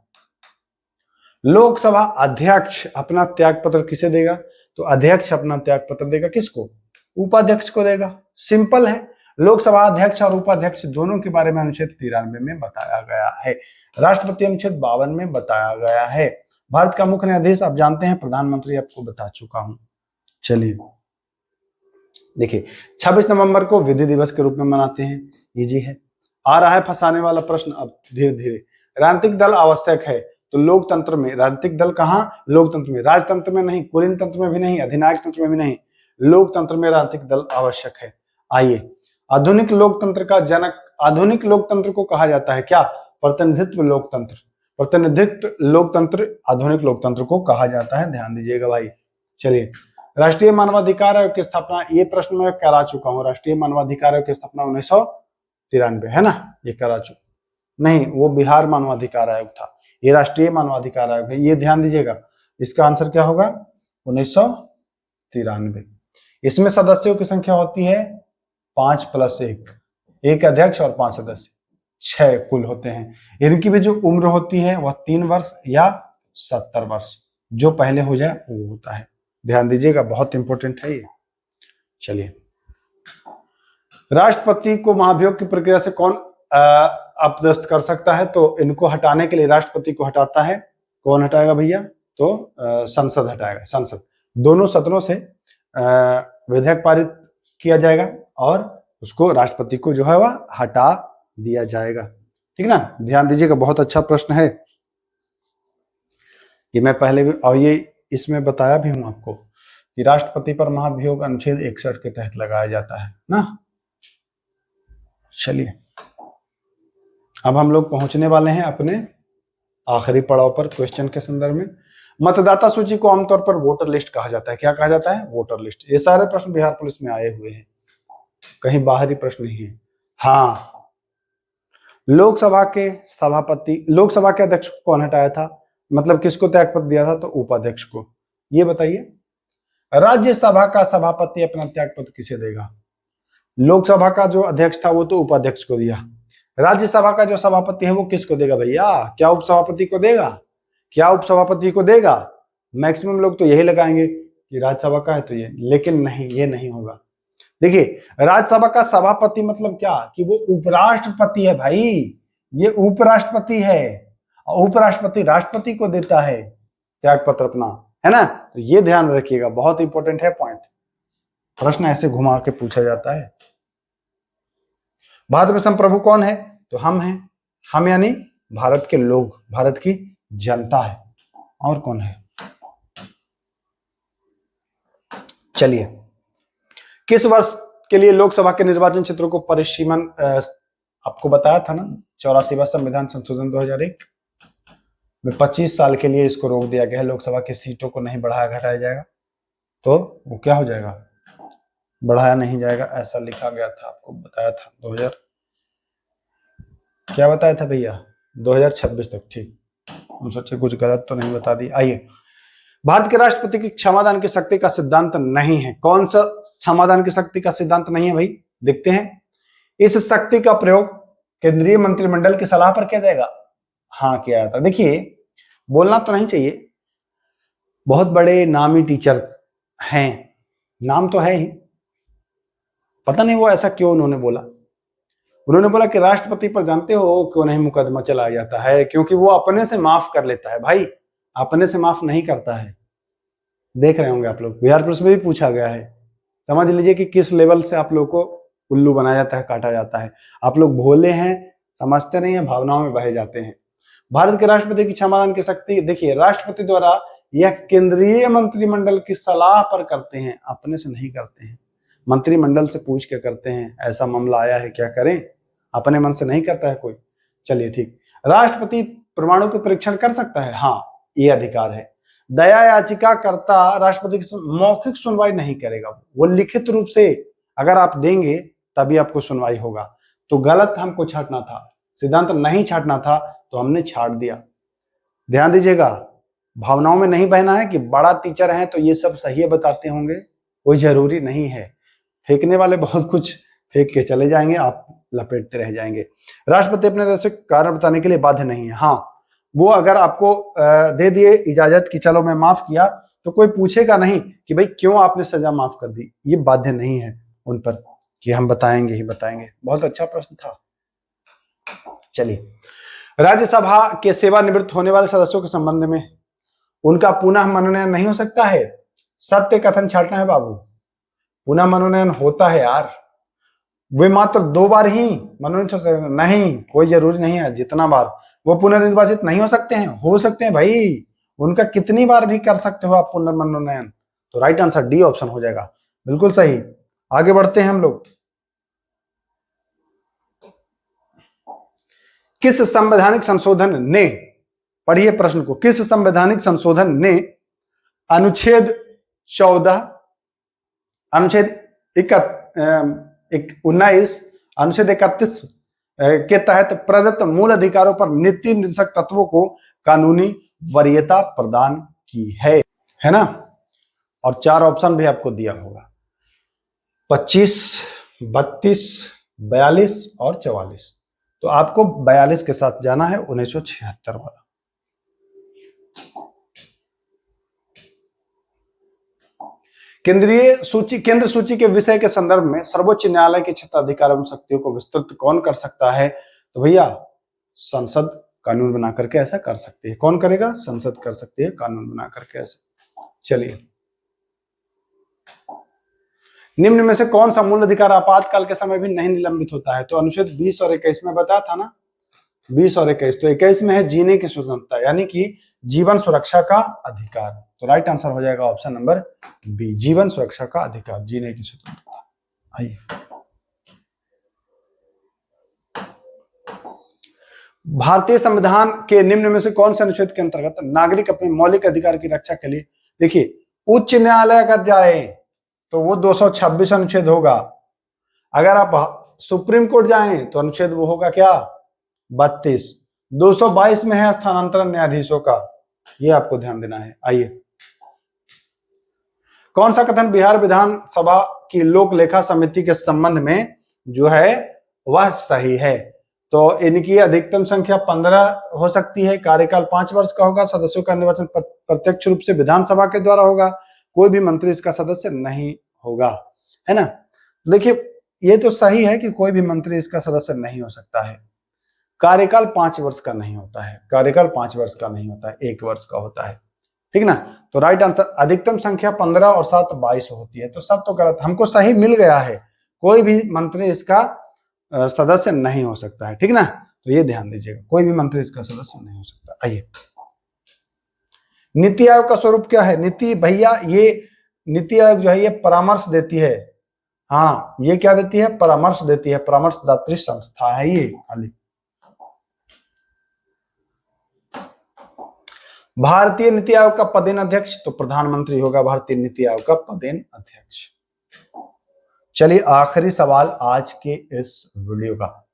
Speaker 1: लोकसभा अध्यक्ष अपना त्यागपत्र किसे देगा? तो अध्यक्ष अपना त्यागपत्र देगा किसको? उपाध्यक्ष को देगा। सिंपल है। लोकसभा अध्यक्ष और उपाध्यक्ष दोनों के बारे में अनुच्छेद 93 में बताया गया है। राष्ट्रपति अनुच्छेद 52 में बताया गया है। भारत का मुख्य न्यायाधीश आप जानते हैं, प्रधानमंत्री आपको बता चुका हूं। चलिए देखिए, 26 नवंबर को विधि दिवस के रूप में मनाते हैं, इजी है। आ रहा है फंसाने वाला प्रश्न अब धीरे धीरे। राजनीतिक दल आवश्यक है, तो लोकतंत्र में राजनीतिक दल कहां? लोकतंत्र में, राजतंत्र में नहीं, कुलीन तंत्र में भी नहीं, अधिनायक तंत्र में भी नहीं, लोकतंत्र में राजनीतिक दल आवश्यक है। आइए, आधुनिक लोकतंत्र का जनक, आधुनिक लोकतंत्र को कहा जाता है क्या? प्रतिनिधित्व लोकतंत्र। प्रतिनिधित्व लोकतंत्र आधुनिक लोकतंत्र को कहा जाता है, ध्यान दीजिएगा भाई। चलिए, राष्ट्रीय मानवाधिकार आयोग की स्थापना, ये प्रश्न मैं करा चुका हूं। राष्ट्रीय मानवाधिकार आयोग की स्थापना 1993 है ना, ये करा चुका नहीं, वो बिहार मानवाधिकार आयोग था, ये राष्ट्रीय मानवाधिकार आयोग है, ये ध्यान दीजिएगा। इसका आंसर क्या होगा? 1993। इसमें सदस्यों की संख्या होती है 5+1, एक अध्यक्ष और 5 सदस्य, 6 कुल होते हैं। इनकी भी जो उम्र होती है वह 3 वर्ष या 70 वर्ष, जो पहले हो जाए वो होता है, ध्यान दीजिएगा, बहुत इंपॉर्टेंट है ये। चलिए, राष्ट्रपति को महाभियोग की प्रक्रिया से कौन अपदस्थ कर सकता है? तो इनको हटाने के लिए राष्ट्रपति को हटाता है, कौन हटाएगा भैया? तो संसद हटाएगा। संसद, दोनों सदनों से विधेयक पारित किया जाएगा और उसको राष्ट्रपति को जो है वह हटा दिया जाएगा, ठीक ना। ध्यान दीजिएगा, बहुत अच्छा प्रश्न है ये। मैं पहले भी और ये इसमें बताया भी हूं आपको कि राष्ट्रपति पर महाभियोग अनुच्छेद 61 के तहत लगाया जाता है ना। चलिए, अब हम लोग पहुंचने वाले हैं अपने आखिरी पड़ाव पर क्वेश्चन के संदर्भ में। मतदाता सूची को आमतौर पर वोटर लिस्ट कहा जाता है। क्या कहा जाता है? Voter list. ये सारे प्रश्न बिहार पुलिस में आए हुए हैं, कहीं बाहरी प्रश्न नहीं है। हाँ, लोकसभा के सभापति, लोकसभा के अध्यक्ष को कौन हटाया था? मतलब किसको त्यागपत्र दिया था? तो उपाध्यक्ष को। ये बताइए, राज्यसभा का सभापति अपना त्यागपत्र किसे देगा? लोकसभा का जो अध्यक्ष था वो तो उपाध्यक्ष को दिया, राज्यसभा का जो सभापति है वो किसको देगा भैया? क्या उपसभापति को देगा? क्या उपसभापति को देगा? मैक्सिमम लोग तो यही लगाएंगे कि राज्यसभा का है तो ये, लेकिन नहीं, ये नहीं होगा। देखिए, राज्यसभा का सभापति मतलब क्या? कि वो उपराष्ट्रपति है भाई, ये उपराष्ट्रपति है। उपराष्ट्रपति राष्ट्रपति को देता है त्यागपत्र अपना, है ना। तो ये ध्यान रखिएगा, बहुत इंपॉर्टेंट है पॉइंट। प्रश्न ऐसे घुमा के पूछा जाता है। भारत में संप्रभु कौन है? तो हम हैं। हम यानी भारत के लोग, भारत की जनता है। और कौन है? चलिए, किस वर्ष के लिए लोकसभा के निर्वाचन क्षेत्रों को परिसीमन, आपको बताया था ना, 84वां संविधान संशोधन 2001 में 25 साल के लिए इसको रोक दिया गया है। लोकसभा की सीटों को नहीं बढ़ाया घटाया जाएगा, तो वो क्या हो जाएगा? बढ़ाया नहीं जाएगा, ऐसा लिखा गया था, आपको बताया था 2000, क्या बताया था भैया? 2026 तक, ठीक। हम सोचे कुछ गलत तो नहीं बता दी। आइए, भारत के राष्ट्रपति की क्षमादान की शक्ति का सिद्धांत नहीं है। कौन सा क्षमादान की शक्ति का सिद्धांत नहीं है भाई? देखते हैं। इस शक्ति का प्रयोग केंद्रीय मंत्रिमंडल की सलाह पर किया जाएगा। हाँ, किया जाता। देखिए, बोलना तो नहीं चाहिए, बहुत बड़े नामी टीचर हैं, नाम तो है ही, पता नहीं वो ऐसा क्यों उन्होंने बोला। उन्होंने बोला कि राष्ट्रपति पर जानते हो क्यों नहीं मुकदमा चलाया जाता है? क्योंकि वो अपने से माफ कर लेता है। भाई, अपने से माफ नहीं करता है। देख रहे होंगे आप लोग, बिहार पुलिस में भी पूछा गया है। समझ लीजिए कि किस लेवल से आप लोग को उल्लू बनाया जाता है, काटा जाता है। आप लोग भोले हैं, समझते नहीं है, भावनाओं में बहे जाते हैं। भारत के राष्ट्रपति की क्षमादान की शक्ति, देखिए, राष्ट्रपति द्वारा यह केंद्रीय मंत्रिमंडल की सलाह पर करते हैं, अपने से नहीं करते हैं। मंत्रिमंडल से पूछ के करते हैं, ऐसा मामला आया है क्या करें, अपने मन से नहीं करता है कोई। चलिए ठीक। राष्ट्रपति परमाणु के परीक्षण कर सकता है, हाँ ये अधिकार है। दया याचिका करता राष्ट्रपति की मौखिक सुनवाई नहीं करेगा, वो लिखित रूप से अगर आप देंगे तभी आपको सुनवाई होगा। तो गलत हमको छांटना था, सिद्धांत नहीं छांटना था तो हमने छांट दिया। ध्यान दीजिएगा, भावनाओं में नहीं बहना है कि बड़ा टीचर है तो ये सब सही बताते होंगे, कोई जरूरी नहीं है। फेंकने वाले बहुत कुछ फेंक के चले जाएंगे, आप लपेटते रह जाएंगे। राष्ट्रपति अपने तरफ से कारण बताने के लिए बाध्य नहीं है। हाँ, वो अगर आपको दे दिए इजाजत कि चलो मैं माफ किया, तो कोई पूछेगा नहीं कि भाई क्यों आपने सजा माफ कर दी, ये बाध्य नहीं है उन पर कि हम बताएंगे ही बताएंगे। बहुत अच्छा प्रश्न था। चलिए, राज्यसभा के सेवानिवृत्त होने वाले सदस्यों के संबंध में उनका पुनः मनोनयन नहीं हो सकता है। सत्य कथन छांटना है बाबू, पुनः मनोनयन होता है यार, वे मात्र 2 बार ही मनोनीत हो सकते, नहीं कोई जरूरी नहीं है जितना बार। वो पुनर्निर्वाचित नहीं हो सकते हैं, हो सकते हैं भाई, उनका कितनी बार भी कर सकते हो आप पुनर्मनोनयन। तो राइट आंसर डी ऑप्शन हो जाएगा, बिल्कुल सही। आगे बढ़ते हैं हम लोग। किस संवैधानिक संशोधन ने, पढ़िए प्रश्न को, किस संवैधानिक संशोधन ने अनुच्छेद 14, अनुच्छेद 19, अनुच्छेद 31 के तहत प्रदत्त मूल अधिकारों पर नीति निर्देशक तत्वों को कानूनी वरीयता प्रदान की है ना। और 4 ऑप्शन भी आपको दिया होगा, 25, 32, 42 और 44। तो आपको 42 के साथ जाना है, 1976 वाला। केंद्र सूची के विषय के संदर्भ में सर्वोच्च न्यायालय के क्षेत्राधिकार एवं शक्तियों को विस्तृत कौन कर सकता है? तो भैया संसद कानून बना करके ऐसा कर सकती है। कौन करेगा? संसद कर सकती है कानून बना करके ऐसा। चलिए, निम्न में से कौन सा मूल अधिकार आपातकाल के समय भी नहीं निलंबित होता है? तो अनुच्छेद 20 और 21 में बताया था ना, 20 और 21। तो 21 में है जीने की स्वतंत्रता, यानी कि जीवन सुरक्षा का अधिकार। तो राइट आंसर हो जाएगा ऑप्शन नंबर बी, जीवन सुरक्षा का अधिकार, जीने की स्वतंत्रता। आइए, भारतीय संविधान के निम्न में से कौन से अनुच्छेद के अंतर्गत नागरिक अपने मौलिक अधिकार की रक्षा के लिए, देखिए उच्च न्यायालय अगर जाए तो वो 226 अनुच्छेद होगा, अगर आप सुप्रीम कोर्ट जाएं तो अनुच्छेद वो होगा क्या? 32। 222 में है स्थानांतरण न्यायाधीशों का, ये आपको ध्यान देना है। आइए, कौन सा कथन बिहार विधानसभा की लोक लेखा समिति के संबंध में जो है वह सही है? तो इनकी अधिकतम संख्या 15 हो सकती है, कार्यकाल 5 वर्ष का होगा, सदस्यों का निर्वाचन प्रत्यक्ष रूप से विधानसभा के द्वारा होगा, कोई भी मंत्री इसका सदस्य नहीं होगा, है ना। देखिए ये तो सही है कि कोई भी मंत्री इसका सदस्य नहीं हो सकता है। कार्यकाल 5 वर्ष का नहीं होता है, कार्यकाल 5 वर्ष का नहीं होता है, 1 वर्ष का होता है, ठीक ना। तो राइट आंसर, अधिकतम संख्या 15 और 7 22 होती है। तो सब तो गलत, हमको सही मिल गया है, कोई भी मंत्री इसका सदस्य नहीं हो सकता है, ठीक ना। तो ये ध्यान दीजिएगा, कोई भी मंत्री इसका सदस्य नहीं हो सकता। आइए, नीति आयोग का स्वरूप क्या है? नीति भैया, ये नीति आयोग जो है ये परामर्श देती है। हाँ, ये क्या देती है? परामर्श देती है, परामर्शदात्री संस्था है ये खाली। भारतीय नीति आयोग का पदेन अध्यक्ष, तो प्रधानमंत्री होगा भारतीय नीति आयोग का पदेन अध्यक्ष। चलिए, आखिरी सवाल आज के इस वीडियो का,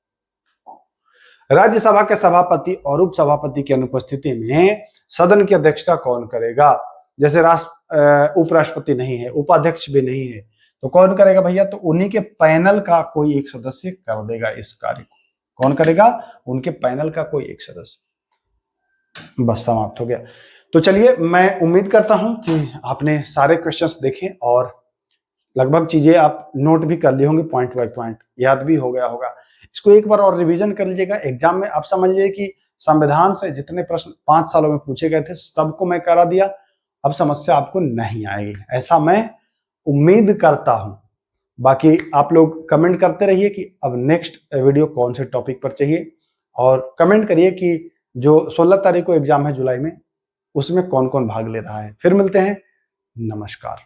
Speaker 1: राज्यसभा के सभापति और उपसभापति की अनुपस्थिति में सदन की अध्यक्षता कौन करेगा? जैसे उपराष्ट्रपति नहीं है, उपाध्यक्ष भी नहीं है, तो कौन करेगा भैया? तो उन्हीं के पैनल का कोई एक सदस्य कर देगा इस कार्य को। कौन करेगा? उनके पैनल का कोई एक सदस्य। बस समाप्त हो गया। तो चलिए, मैं उम्मीद करता हूं कि आपने सारे क्वेश्चंस देखे और लगभग चीजें आप नोट भी कर लिए होंगे, पॉइंट बाय पॉइंट याद भी हो गया होगा। इसको एक बार और रिवीजन कर लीजिएगा। एग्जाम में आप समझ लीजिए कि संविधान से जितने प्रश्न 5 सालों में पूछे गए थे सबको मैं करा दिया, अब समस्या आपको नहीं आएगी, ऐसा मैं उम्मीद करता हूं। बाकी आप लोग कमेंट करते रहिए कि अब नेक्स्ट वीडियो कौन से टॉपिक पर चाहिए, और कमेंट करिए कि जो 16 तारीख को एग्जाम है जुलाई में, उसमें कौन कौन भाग ले रहा है। फिर मिलते हैं, नमस्कार।